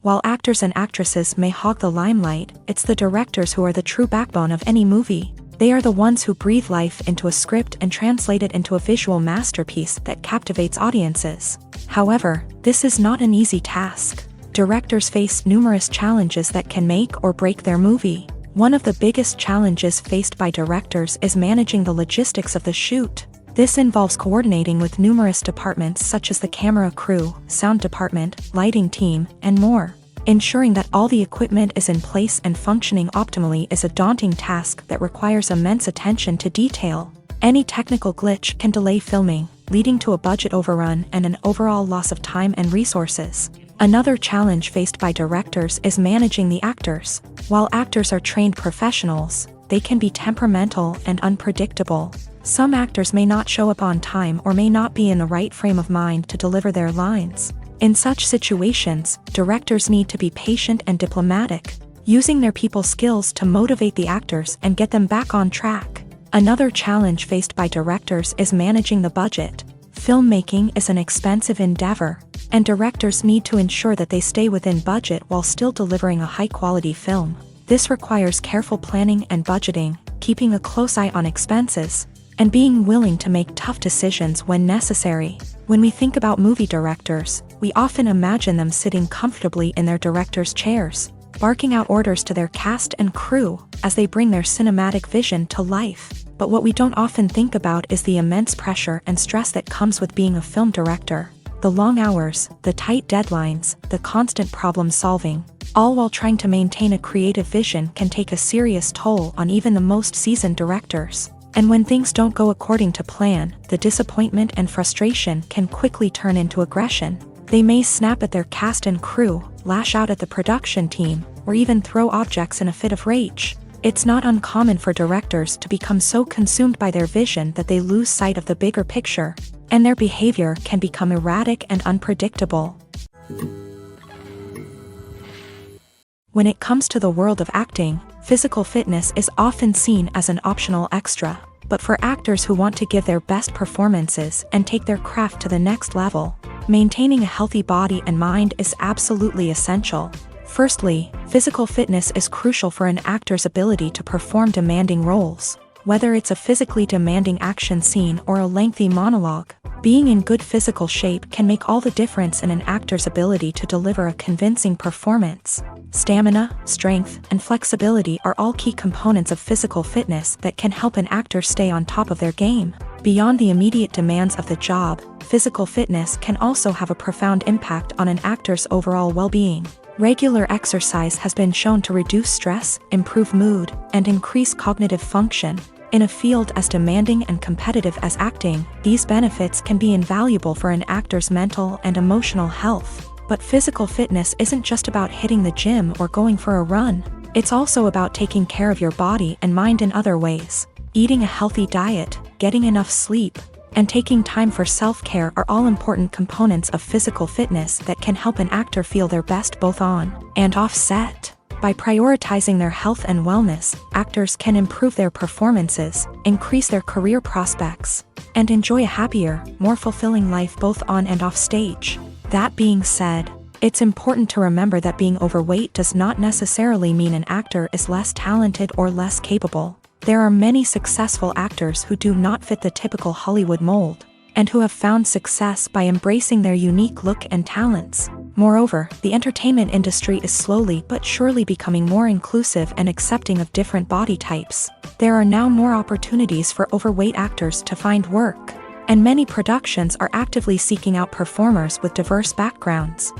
Speaker 1: While actors and actresses may hog the limelight, it's the directors who are the true backbone of any movie. They are the ones who breathe life into a script and translate it into a visual masterpiece that captivates audiences. However, this is not an easy task. Directors face numerous challenges that can make or break their movie. One of the biggest challenges faced by directors is managing the logistics of the shoot. This involves coordinating with numerous departments such as the camera crew, sound department, lighting team, and more. Ensuring that all the equipment is in place and functioning optimally is a daunting task that requires immense attention to detail. Any technical glitch can delay filming, leading to a budget overrun and an overall loss of time and resources. Another challenge faced by directors is managing the actors. While actors are trained professionals, they can be temperamental and unpredictable. Some actors may not show up on time or may not be in the right frame of mind to deliver their lines. In such situations, directors need to be patient and diplomatic, using their people skills to motivate the actors and get them back on track. Another challenge faced by directors is managing the budget. Filmmaking is an expensive endeavor, and directors need to ensure that they stay within budget while still delivering a high-quality film. This requires careful planning and budgeting, keeping a close eye on expenses, and being willing to make tough decisions when necessary. When we think about movie directors, we often imagine them sitting comfortably in their director's chairs, barking out orders to their cast and crew as they bring their cinematic vision to life. But what we don't often think about is the immense pressure and stress that comes with being a film director. The long hours, the tight deadlines, the constant problem solving, all while trying to maintain a creative vision can take a serious toll on even the most seasoned directors. And when things don't go according to plan, the disappointment and frustration can quickly turn into aggression. They may snap at their cast and crew, lash out at the production team, or even throw objects in a fit of rage. It's not uncommon for directors to become so consumed by their vision that they lose sight of the bigger picture, and their behavior can become erratic and unpredictable. When it comes to the world of acting, physical fitness is often seen as an optional extra. But for actors who want to give their best performances and take their craft to the next level, maintaining a healthy body and mind is absolutely essential. Firstly, physical fitness is crucial for an actor's ability to perform demanding roles. Whether it's a physically demanding action scene or a lengthy monologue, being in good physical shape can make all the difference in an actor's ability to deliver a convincing performance. Stamina, strength, and flexibility are all key components of physical fitness that can help an actor stay on top of their game. Beyond the immediate demands of the job, physical fitness can also have a profound impact on an actor's overall well-being. Regular exercise has been shown to reduce stress, improve mood, and increase cognitive function. In a field as demanding and competitive as acting, these benefits can be invaluable for an actor's mental and emotional health. But physical fitness isn't just about hitting the gym or going for a run. It's also about taking care of your body and mind in other ways. Eating a healthy diet, getting enough sleep, and taking time for self-care are all important components of physical fitness that can help an actor feel their best both on and off set. By prioritizing their health and wellness, actors can improve their performances, increase their career prospects, and enjoy a happier, more fulfilling life both on and off stage. That being said, it's important to remember that being overweight does not necessarily mean an actor is less talented or less capable. There are many successful actors who do not fit the typical Hollywood mold, and who have found success by embracing their unique look and talents. Moreover, the entertainment industry is slowly but surely becoming more inclusive and accepting of different body types. There are now more opportunities for overweight actors to find work, and many productions are actively seeking out performers with diverse backgrounds.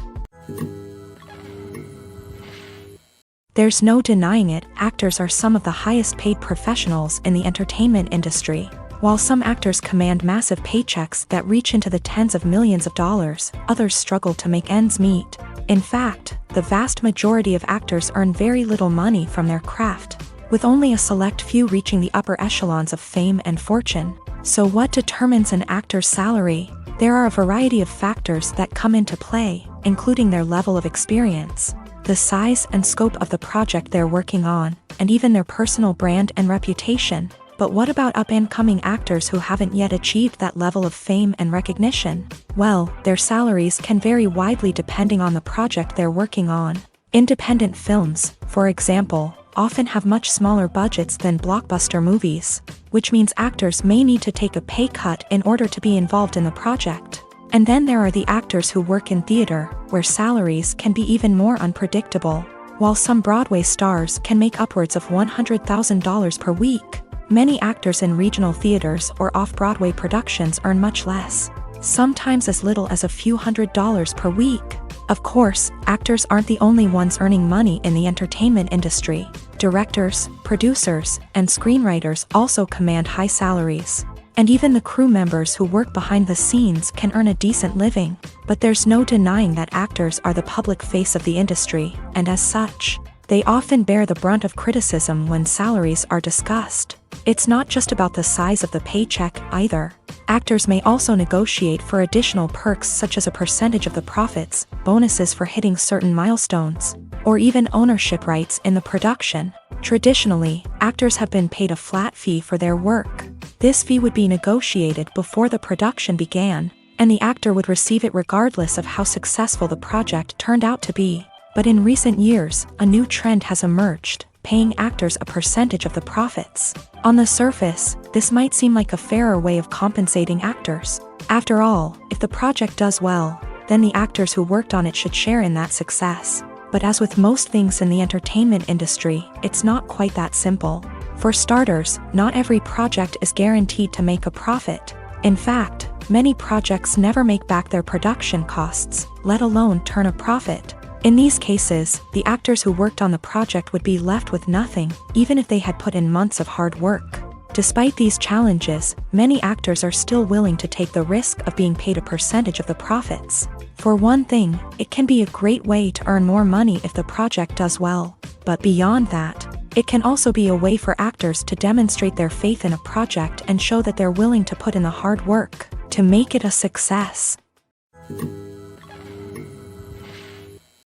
Speaker 1: There's no denying it, actors are some of the highest paid professionals in the entertainment industry. While some actors command massive paychecks that reach into the tens of millions of dollars, others struggle to make ends meet. In fact, the vast majority of actors earn very little money from their craft, with only a select few reaching the upper echelons of fame and fortune. So what determines an actor's salary? There are a variety of factors that come into play, including their level of experience, the size and scope of the project they're working on, and even their personal brand and reputation. But what about up-and-coming actors who haven't yet achieved that level of fame and recognition? Well, their salaries can vary widely depending on the project they're working on. Independent films, for example, often have much smaller budgets than blockbuster movies, which means actors may need to take a pay cut in order to be involved in the project. And then there are the actors who work in theater, where salaries can be even more unpredictable. While some Broadway stars can make upwards of $100,000 per week, many actors in regional theaters or off-Broadway productions earn much less, sometimes as little as a few $100s per week. Of course, actors aren't the only ones earning money in the entertainment industry. Directors, producers, and screenwriters also command high salaries. And even the crew members who work behind the scenes can earn a decent living. But there's no denying that actors are the public face of the industry, and as such, they often bear the brunt of criticism when salaries are discussed. It's not just about the size of the paycheck, either. Actors may also negotiate for additional perks such as a percentage of the profits, bonuses for hitting certain milestones, or even ownership rights in the production. Traditionally, actors have been paid a flat fee for their work. This fee would be negotiated before the production began, and the actor would receive it regardless of how successful the project turned out to be. But in recent years, a new trend has emerged, paying actors a percentage of the profits. On the surface, this might seem like a fairer way of compensating actors. After all, if the project does well, then the actors who worked on it should share in that success. But as with most things in the entertainment industry, it's not quite that simple. For starters, not every project is guaranteed to make a profit. In fact, many projects never make back their production costs, let alone turn a profit. In these cases, the actors who worked on the project would be left with nothing, even if they had put in months of hard work. Despite these challenges, many actors are still willing to take the risk of being paid a percentage of the profits. For one thing, it can be a great way to earn more money if the project does well. But beyond that, it can also be a way for actors to demonstrate their faith in a project and show that they're willing to put in the hard work to make it a success.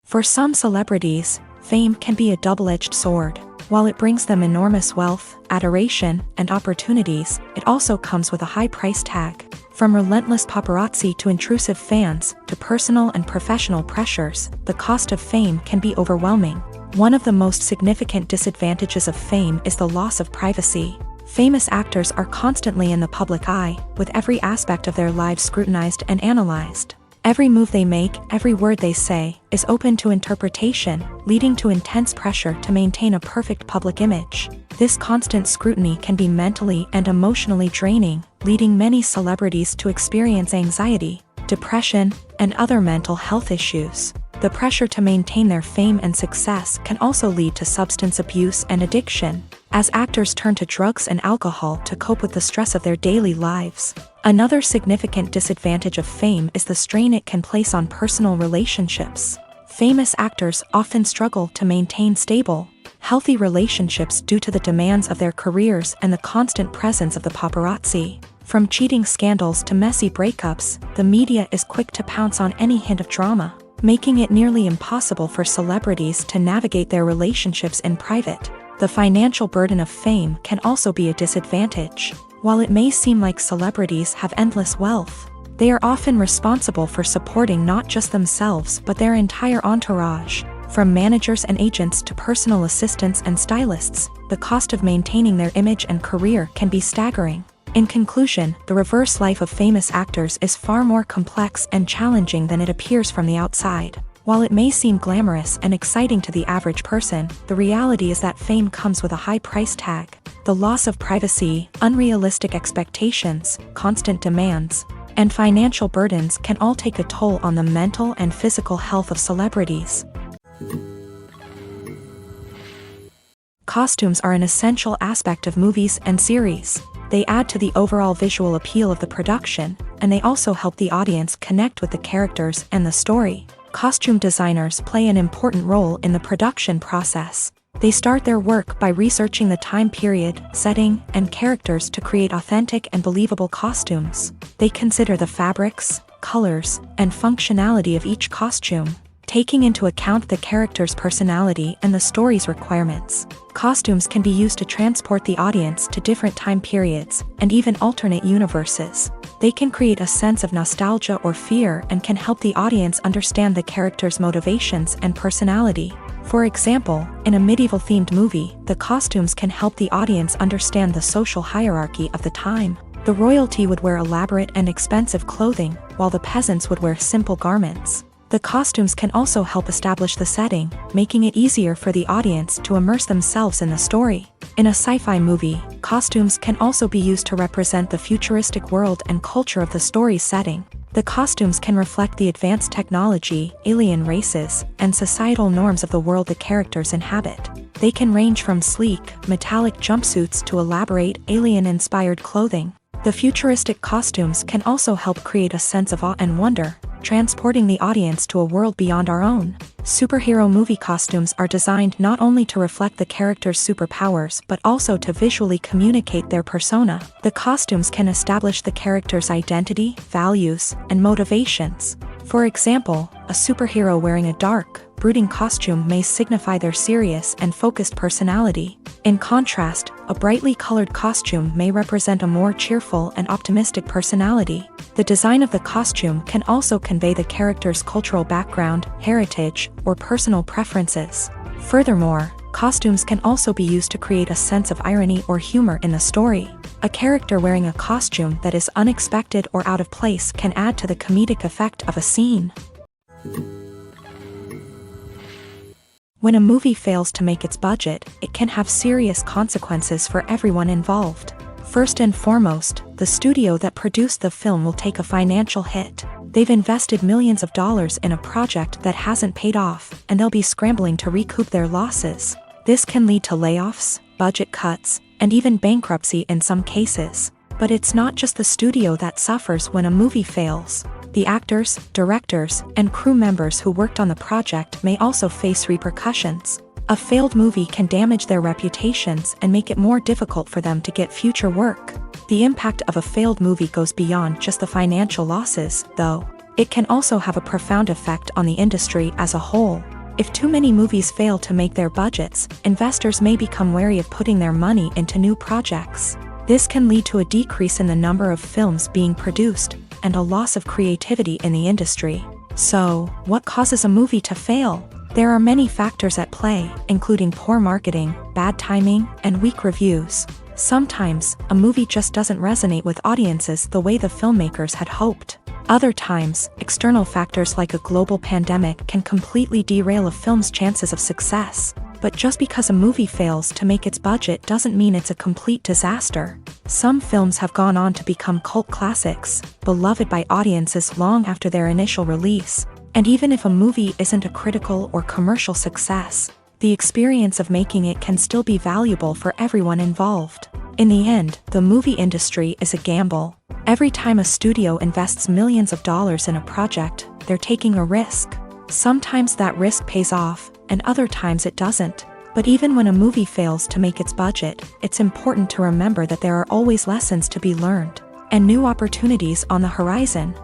Speaker 1: For some celebrities, fame can be a double-edged sword. While it brings them enormous wealth, adoration, and opportunities, it also comes with a high price tag. From relentless paparazzi to intrusive fans, to personal and professional pressures, the cost of fame can be overwhelming. One of the most significant disadvantages of fame is the loss of privacy. Famous actors are constantly in the public eye, with every aspect of their lives scrutinized and analyzed. Every move they make, every word they say, is open to interpretation, leading to intense pressure to maintain a perfect public image. This constant scrutiny can be mentally and emotionally draining, leading many celebrities to experience anxiety, depression, and other mental health issues. The pressure to maintain their fame and success can also lead to substance abuse and addiction, as actors turn to drugs and alcohol to cope with the stress of their daily lives. Another significant disadvantage of fame is the strain it can place on personal relationships. Famous actors often struggle to maintain stable, healthy relationships due to the demands of their careers and the constant presence of the paparazzi. From cheating scandals to messy breakups, the media is quick to pounce on any hint of drama, making it nearly impossible for celebrities to navigate their relationships in private. The financial burden of fame can also be a disadvantage. While it may seem like celebrities have endless wealth, they are often responsible for supporting not just themselves but their entire entourage. From managers and agents to personal assistants and stylists, the cost of maintaining their image and career can be staggering. In conclusion, the reverse life of famous actors is far more complex and challenging than it appears from the outside. While it may seem glamorous and exciting to the average person, the reality is that fame comes with a high price tag. The loss of privacy, unrealistic expectations, constant demands, and financial burdens can all take a toll on the mental and physical health of celebrities. Costumes are an essential aspect of movies and series. They add to the overall visual appeal of the production, and they also help the audience connect with the characters and the story. Costume designers play an important role in the production process. They start their work by researching the time period, setting, and characters to create authentic and believable costumes. They consider the fabrics, colors, and functionality of each costume, taking into account the character's personality and the story's requirements. Costumes can be used to transport the audience to different time periods and even alternate universes. They can create a sense of nostalgia or fear and can help the audience understand the character's motivations and personality. For example, in a medieval-themed movie, the costumes can help the audience understand the social hierarchy of the time. The royalty would wear elaborate and expensive clothing, while the peasants would wear simple garments. The costumes can also help establish the setting, making it easier for the audience to immerse themselves in the story. In a sci-fi movie, costumes can also be used to represent the futuristic world and culture of the story's setting. The costumes can reflect the advanced technology, alien races, and societal norms of the world the characters inhabit. They can range from sleek, metallic jumpsuits to elaborate, alien-inspired clothing. The futuristic costumes can also help create a sense of awe and wonder, transporting the audience to a world beyond our own. Superhero movie costumes are designed not only to reflect the character's superpowers but also to visually communicate their persona. The costumes can establish the character's identity, values, and motivations. For example, a superhero wearing a dark, brooding costume may signify their serious and focused personality. In contrast, a brightly colored costume may represent a more cheerful and optimistic personality. The design of the costume can also convey the character's cultural background, heritage, or personal preferences. Furthermore, costumes can also be used to create a sense of irony or humor in the story. A character wearing a costume that is unexpected or out of place can add to the comedic effect of a scene. When a movie fails to make its budget, it can have serious consequences for everyone involved. First and foremost, the studio that produced the film will take a financial hit. They've invested millions of dollars in a project that hasn't paid off, and they'll be scrambling to recoup their losses. This can lead to layoffs, budget cuts, and even bankruptcy in some cases. But it's not just the studio that suffers when a movie fails. The actors, directors, and crew members who worked on the project may also face repercussions. A failed movie can damage their reputations and make it more difficult for them to get future work. The impact of a failed movie goes beyond just the financial losses, though. It can also have a profound effect on the industry as a whole. If too many movies fail to make their budgets, investors may become wary of putting their money into new projects. This can lead to a decrease in the number of films being produced, and a loss of creativity in the industry. So, what causes a movie to fail? There are many factors at play, including poor marketing, bad timing, and weak reviews. Sometimes, a movie just doesn't resonate with audiences the way the filmmakers had hoped. Other times, external factors like a global pandemic can completely derail a film's chances of success. But just because a movie fails to make its budget doesn't mean it's a complete disaster. Some films have gone on to become cult classics, beloved by audiences long after their initial release. And even if a movie isn't a critical or commercial success, the experience of making it can still be valuable for everyone involved. In the end, the movie industry is a gamble. Every time a studio invests millions of dollars in a project, they're taking a risk. Sometimes that risk pays off, and other times it doesn't. But even when a movie fails to make its budget, it's important to remember that there are always lessons to be learned, and new opportunities on the horizon.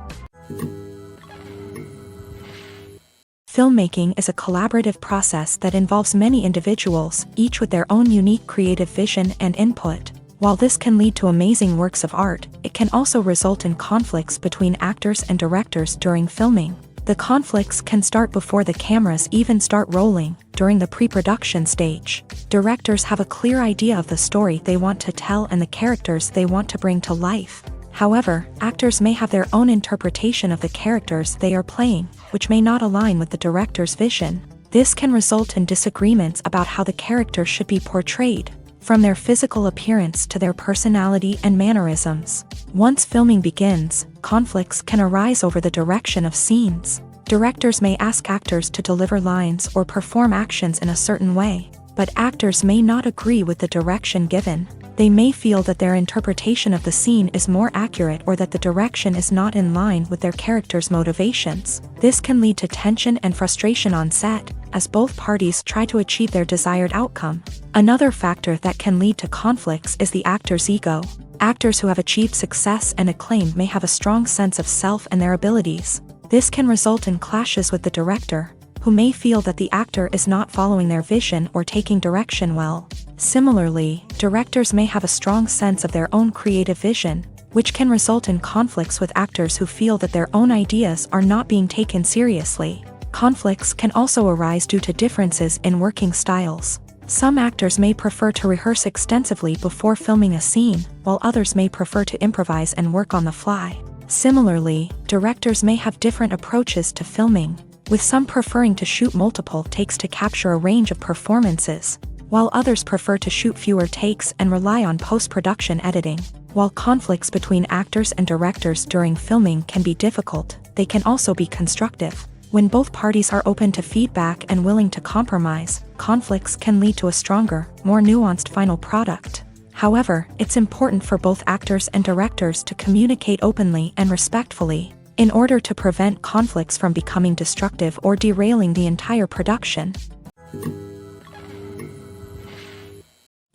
Speaker 1: Filmmaking is a collaborative process that involves many individuals, each with their own unique creative vision and input. While this can lead to amazing works of art, it can also result in conflicts between actors and directors during filming. The conflicts can start before the cameras even start rolling, during the pre-production stage. Directors have a clear idea of the story they want to tell and the characters they want to bring to life. However, actors may have their own interpretation of the characters they are playing, which may not align with the director's vision. This can result in disagreements about how the characters should be portrayed, from their physical appearance to their personality and mannerisms. Once filming begins, conflicts can arise over the direction of scenes. Directors may ask actors to deliver lines or perform actions in a certain way, but actors may not agree with the direction given. They may feel that their interpretation of the scene is more accurate or that the direction is not in line with their character's motivations. This can lead to tension and frustration on set, as both parties try to achieve their desired outcome. Another factor that can lead to conflicts is the actor's ego. Actors who have achieved success and acclaim may have a strong sense of self and their abilities. This can result in clashes with the director, who may feel that the actor is not following their vision or taking direction well. Similarly, directors may have a strong sense of their own creative vision, which can result in conflicts with actors who feel that their own ideas are not being taken seriously. Conflicts can also arise due to differences in working styles. Some actors may prefer to rehearse extensively before filming a scene, while others may prefer to improvise and work on the fly. Similarly, directors may have different approaches to filming, with some preferring to shoot multiple takes to capture a range of performances, while others prefer to shoot fewer takes and rely on post-production editing. While conflicts between actors and directors during filming can be difficult, they can also be constructive. When both parties are open to feedback and willing to compromise, conflicts can lead to a stronger, more nuanced final product. However, it's important for both actors and directors to communicate openly and respectfully, in order to prevent conflicts from becoming destructive or derailing the entire production.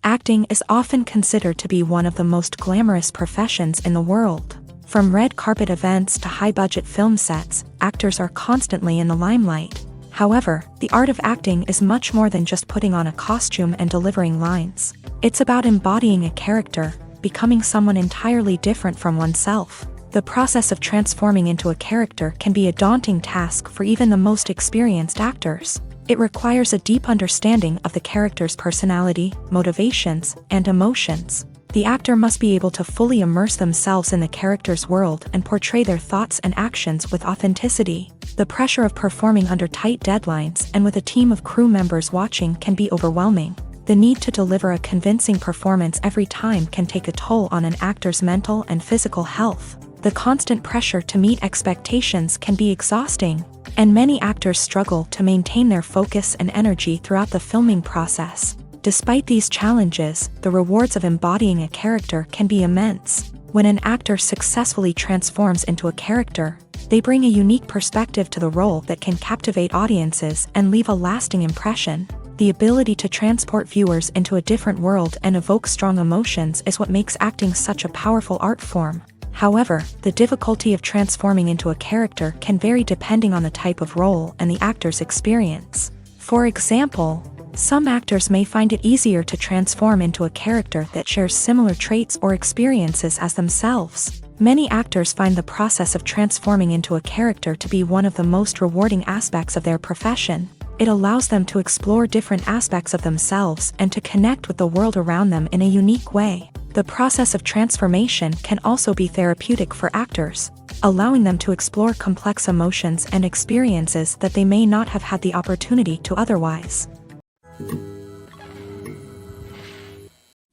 Speaker 1: Acting is often considered to be one of the most glamorous professions in the world. From red carpet events to high-budget film sets, actors are constantly in the limelight. However, the art of acting is much more than just putting on a costume and delivering lines. It's about embodying a character, becoming someone entirely different from oneself. The process of transforming into a character can be a daunting task for even the most experienced actors. It requires a deep understanding of the character's personality, motivations, and emotions. The actor must be able to fully immerse themselves in the character's world and portray their thoughts and actions with authenticity. The pressure of performing under tight deadlines and with a team of crew members watching can be overwhelming. The need to deliver a convincing performance every time can take a toll on an actor's mental and physical health. The constant pressure to meet expectations can be exhausting, and many actors struggle to maintain their focus and energy throughout the filming process. Despite these challenges, the rewards of embodying a character can be immense. When an actor successfully transforms into a character, they bring a unique perspective to the role that can captivate audiences and leave a lasting impression. The ability to transport viewers into a different world and evoke strong emotions is what makes acting such a powerful art form. However, the difficulty of transforming into a character can vary depending on the type of role and the actor's experience. For example, some actors may find it easier to transform into a character that shares similar traits or experiences as themselves. Many actors find the process of transforming into a character to be one of the most rewarding aspects of their profession. It allows them to explore different aspects of themselves and to connect with the world around them in a unique way. The process of transformation can also be therapeutic for actors, allowing them to explore complex emotions and experiences that they may not have had the opportunity to otherwise.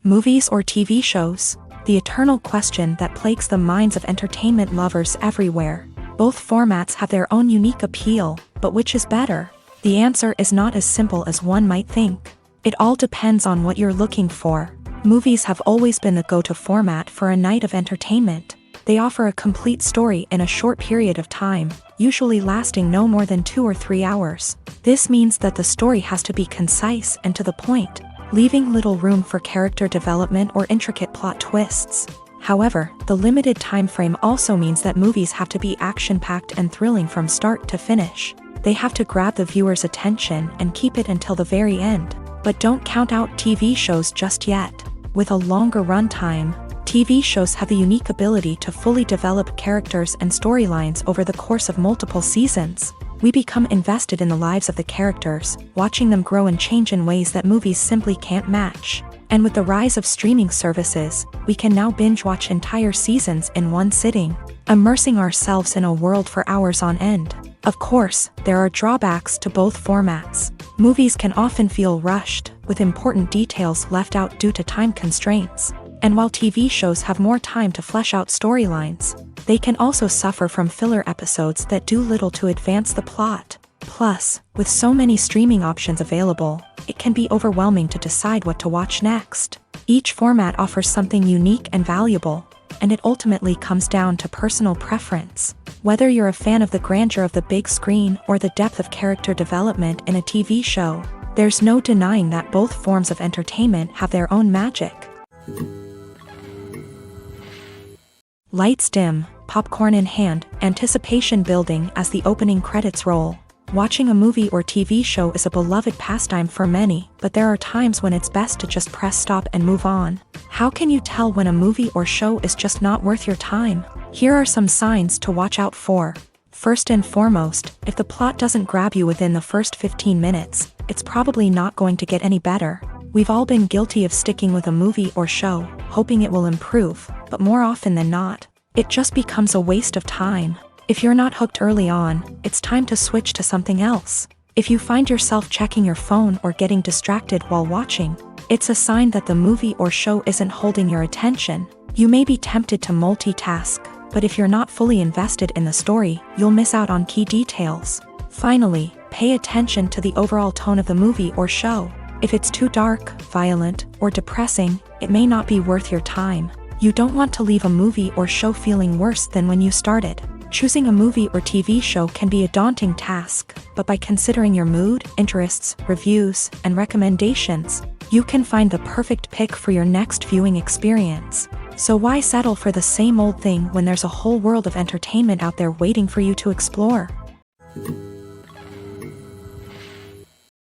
Speaker 1: Movies or TV shows? The eternal question that plagues the minds of entertainment lovers everywhere. Both formats have their own unique appeal, but which is better? The answer is not as simple as one might think. It all depends on what you're looking for. Movies have always been the go-to format for a night of entertainment. They offer a complete story in a short period of time, usually lasting no more than 2 or 3 hours. This means that the story has to be concise and to the point, leaving little room for character development or intricate plot twists. However, the limited time frame also means that movies have to be action-packed and thrilling from start to finish. They have to grab the viewer's attention and keep it until the very end. But don't count out TV shows just yet. With a longer runtime, TV shows have the unique ability to fully develop characters and storylines over the course of multiple seasons. We become invested in the lives of the characters, watching them grow and change in ways that movies simply can't match. And with the rise of streaming services, we can now binge-watch entire seasons in one sitting, immersing ourselves in a world for hours on end. Of course, there are drawbacks to both formats. Movies can often feel rushed, with important details left out due to time constraints. And while TV shows have more time to flesh out storylines, they can also suffer from filler episodes that do little to advance the plot. Plus, with so many streaming options available, it can be overwhelming to decide what to watch next. Each format offers something unique and valuable, and it ultimately comes down to personal preference. Whether you're a fan of the grandeur of the big screen or the depth of character development in a TV show, there's no denying that both forms of entertainment have their own magic. Lights dim, popcorn in hand, anticipation building as the opening credits roll. Watching a movie or TV show is a beloved pastime for many, but there are times when it's best to just press stop and move on. How can you tell when a movie or show is just not worth your time? Here are some signs to watch out for. First and foremost, if the plot doesn't grab you within the first 15 minutes, it's probably not going to get any better. We've all been guilty of sticking with a movie or show, hoping it will improve, but more often than not, it just becomes a waste of time. If you're not hooked early on, it's time to switch to something else. If you find yourself checking your phone or getting distracted while watching, it's a sign that the movie or show isn't holding your attention. You may be tempted to multitask, but if you're not fully invested in the story, you'll miss out on key details. Finally, pay attention to the overall tone of the movie or show. If it's too dark, violent, or depressing, it may not be worth your time. You don't want to leave a movie or show feeling worse than when you started. Choosing a movie or TV show can be a daunting task, but by considering your mood, interests, reviews, and recommendations, you can find the perfect pick for your next viewing experience. So why settle for the same old thing when there's a whole world of entertainment out there waiting for you to explore?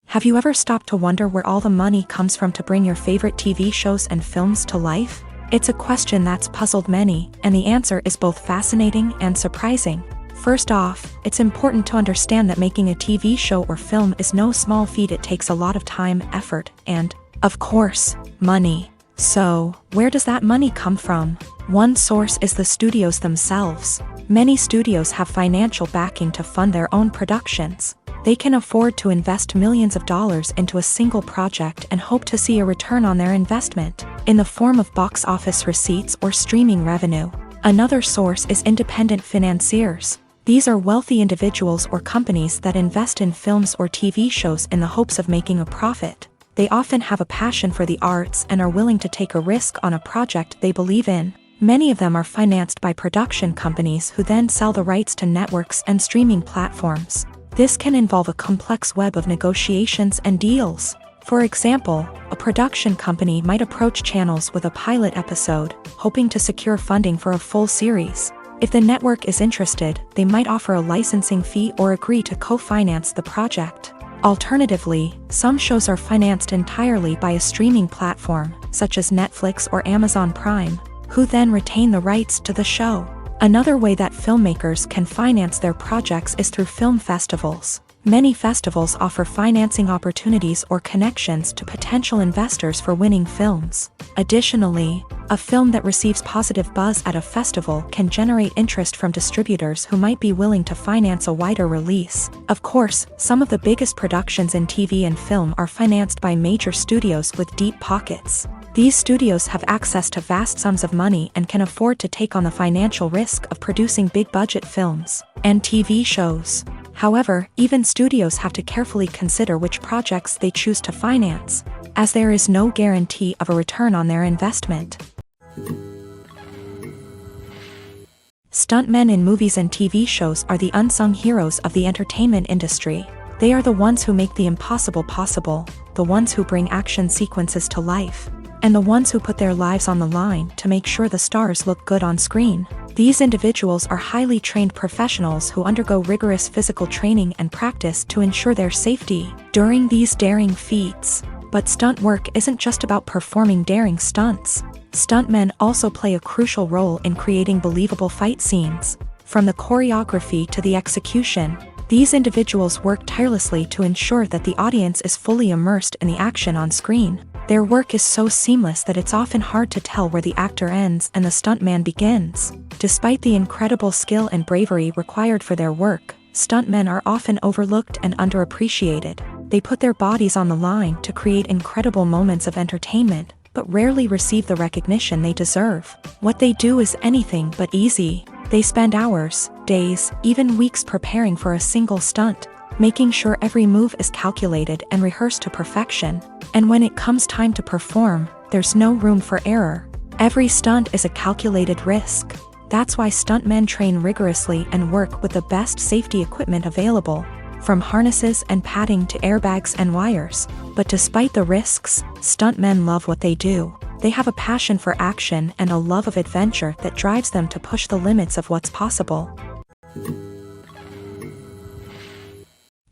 Speaker 1: Have you ever stopped to wonder where all the money comes from to bring your favorite TV shows and films to life? It's a question that's puzzled many, and the answer is both fascinating and surprising. First off, it's important to understand that making a TV show or film is no small feat. It takes a lot of time, effort, and, of course, money. So, where does that money come from? One source is the studios themselves. Many studios have financial backing to fund their own productions. They can afford to invest millions of dollars into a single project and hope to see a return on their investment, in the form of box office receipts or streaming revenue. Another source is independent financiers. These are wealthy individuals or companies that invest in films or TV shows in the hopes of making a profit. They often have a passion for the arts and are willing to take a risk on a project they believe in. Many of them are financed by production companies who then sell the rights to networks and streaming platforms. This can involve a complex web of negotiations and deals. For example, a production company might approach channels with a pilot episode, hoping to secure funding for a full series. If the network is interested, they might offer a licensing fee or agree to co-finance the project. Alternatively, some shows are financed entirely by a streaming platform, such as Netflix or Amazon Prime, who then retain the rights to the show. Another way that filmmakers can finance their projects is through film festivals. Many festivals offer financing opportunities or connections to potential investors for winning films. Additionally, a film that receives positive buzz at a festival can generate interest from distributors who might be willing to finance a wider release. Of course, some of the biggest productions in TV and film are financed by major studios with deep pockets. These studios have access to vast sums of money and can afford to take on the financial risk of producing big-budget films and TV shows. However, even studios have to carefully consider which projects they choose to finance, as there is no guarantee of a return on their investment. Stuntmen in movies and TV shows are the unsung heroes of the entertainment industry. They are the ones who make the impossible possible, the ones who bring action sequences to life, and the ones who put their lives on the line to make sure the stars look good on screen. These individuals are highly trained professionals who undergo rigorous physical training and practice to ensure their safety during these daring feats. But stunt work isn't just about performing daring stunts. Stuntmen also play a crucial role in creating believable fight scenes. From the choreography to the execution, these individuals work tirelessly to ensure that the audience is fully immersed in the action on screen. Their work is so seamless that it's often hard to tell where the actor ends and the stuntman begins. Despite the incredible skill and bravery required for their work, stuntmen are often overlooked and underappreciated. They put their bodies on the line to create incredible moments of entertainment, but rarely receive the recognition they deserve. What they do is anything but easy. They spend hours, days, even weeks preparing for a single stunt, making sure every move is calculated and rehearsed to perfection. And when it comes time to perform, there's no room for error. Every stunt is a calculated risk. That's why stuntmen train rigorously and work with the best safety equipment available, from harnesses and padding to airbags and wires. But despite the risks, stuntmen love what they do. They have a passion for action and a love of adventure that drives them to push the limits of what's possible.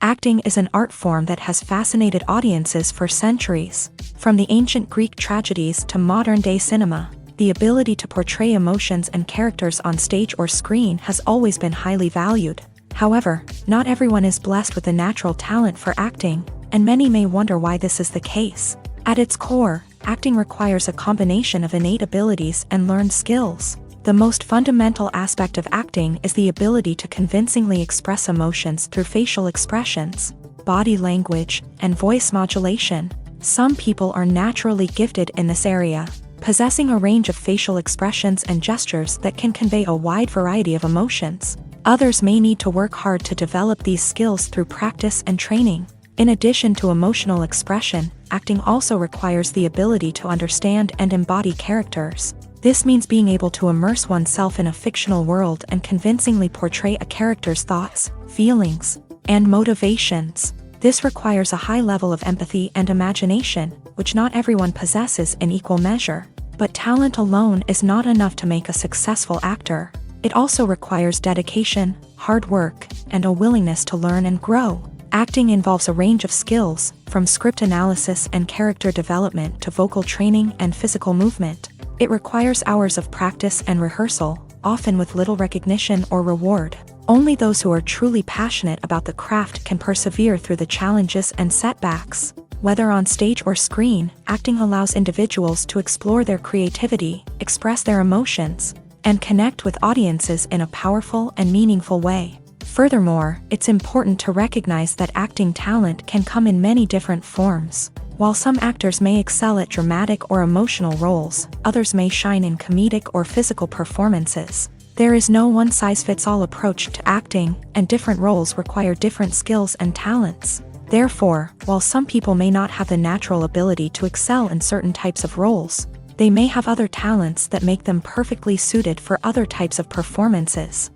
Speaker 1: Acting is an art form that has fascinated audiences for centuries. From the ancient Greek tragedies to modern-day cinema, the ability to portray emotions and characters on stage or screen has always been highly valued. However, not everyone is blessed with a natural talent for acting, and many may wonder why this is the case. At its core, acting requires a combination of innate abilities and learned skills. The most fundamental aspect of acting is the ability to convincingly express emotions through facial expressions, body language, and voice modulation. Some people are naturally gifted in this area, possessing a range of facial expressions and gestures that can convey a wide variety of emotions. Others may need to work hard to develop these skills through practice and training. In addition to emotional expression, acting also requires the ability to understand and embody characters. This means being able to immerse oneself in a fictional world and convincingly portray a character's thoughts, feelings, and motivations. This requires a high level of empathy and imagination, which not everyone possesses in equal measure. But talent alone is not enough to make a successful actor. It also requires dedication, hard work, and a willingness to learn and grow. Acting involves a range of skills, from script analysis and character development to vocal training and physical movement. It requires hours of practice and rehearsal, often with little recognition or reward. Only those who are truly passionate about the craft can persevere through the challenges and setbacks. Whether on stage or screen, acting allows individuals to explore their creativity, express their emotions, and connect with audiences in a powerful and meaningful way. Furthermore, it's important to recognize that acting talent can come in many different forms. While some actors may excel at dramatic or emotional roles, others may shine in comedic or physical performances. There is no one-size-fits-all approach to acting, and different roles require different skills and talents. Therefore, while some people may not have the natural ability to excel in certain types of roles, they may have other talents that make them perfectly suited for other types of performances.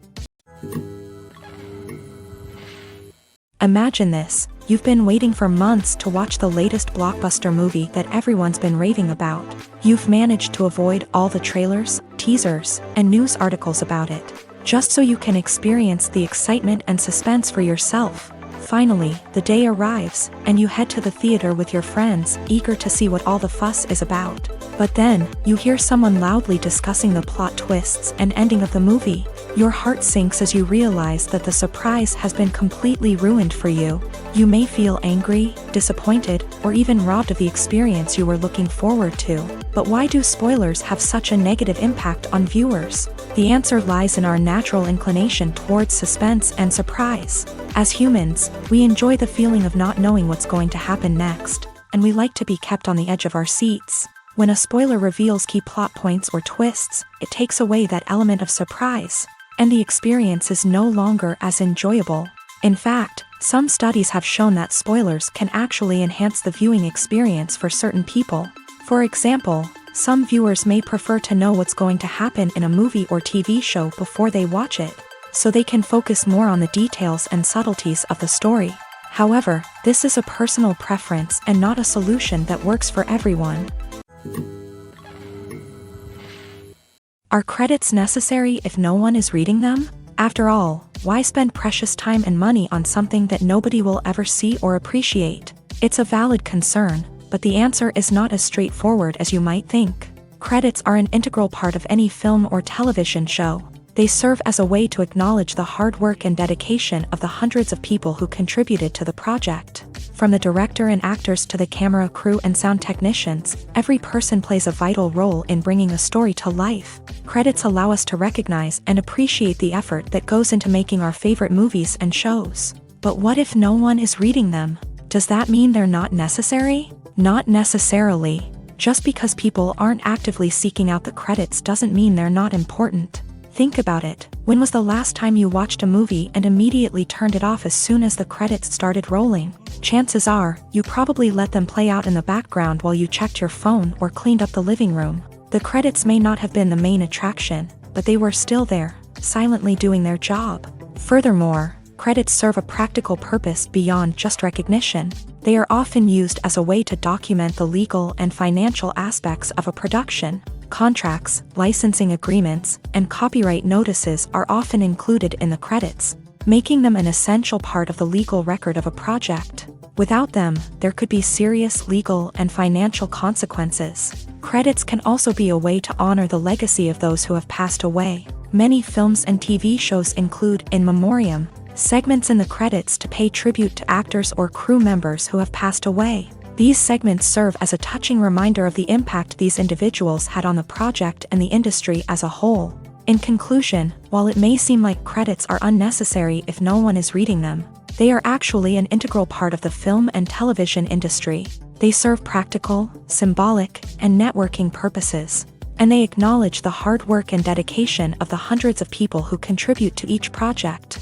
Speaker 1: Imagine this: you've been waiting for months to watch the latest blockbuster movie that everyone's been raving about. You've managed to avoid all the trailers, teasers, and news articles about it, just so you can experience the excitement and suspense for yourself. Finally, the day arrives, and you head to the theater with your friends, eager to see what all the fuss is about. But then, you hear someone loudly discussing the plot twists and ending of the movie. Your heart sinks as you realize that the surprise has been completely ruined for you. You may feel angry, disappointed, or even robbed of the experience you were looking forward to. But why do spoilers have such a negative impact on viewers? The answer lies in our natural inclination towards suspense and surprise. As humans, we enjoy the feeling of not knowing what's going to happen next, and we like to be kept on the edge of our seats. When a spoiler reveals key plot points or twists, it takes away that element of surprise, and the experience is no longer as enjoyable. In fact, some studies have shown that spoilers can actually enhance the viewing experience for certain people. For example, some viewers may prefer to know what's going to happen in a movie or TV show before they watch it, so they can focus more on the details and subtleties of the story. However, this is a personal preference and not a solution that works for everyone. Are credits necessary if no one is reading them? After all, why spend precious time and money on something that nobody will ever see or appreciate? It's a valid concern, but the answer is not as straightforward as you might think. Credits are an integral part of any film or television show. They serve as a way to acknowledge the hard work and dedication of the hundreds of people who contributed to the project. From the director and actors to the camera crew and sound technicians, every person plays a vital role in bringing a story to life. Credits allow us to recognize and appreciate the effort that goes into making our favorite movies and shows. But what if no one is reading them? Does that mean they're not necessary? Not necessarily. Just because people aren't actively seeking out the credits doesn't mean they're not important. Think about it. When was the last time you watched a movie and immediately turned it off as soon as the credits started rolling? Chances are, you probably let them play out in the background while you checked your phone or cleaned up the living room. The credits may not have been the main attraction, but they were still there, silently doing their job. Furthermore, credits serve a practical purpose beyond just recognition. They are often used as a way to document the legal and financial aspects of a production. Contracts, licensing agreements, and copyright notices are often included in the credits, making them an essential part of the legal record of a project. Without them, there could be serious legal and financial consequences. Credits can also be a way to honor the legacy of those who have passed away. Many films and TV shows include in memoriam segments in the credits to pay tribute to actors or crew members who have passed away. These segments serve as a touching reminder of the impact these individuals had on the project and the industry as a whole. In conclusion, while it may seem like credits are unnecessary if no one is reading them, they are actually an integral part of the film and television industry. They serve practical, symbolic, and networking purposes, and they acknowledge the hard work and dedication of the hundreds of people who contribute to each project.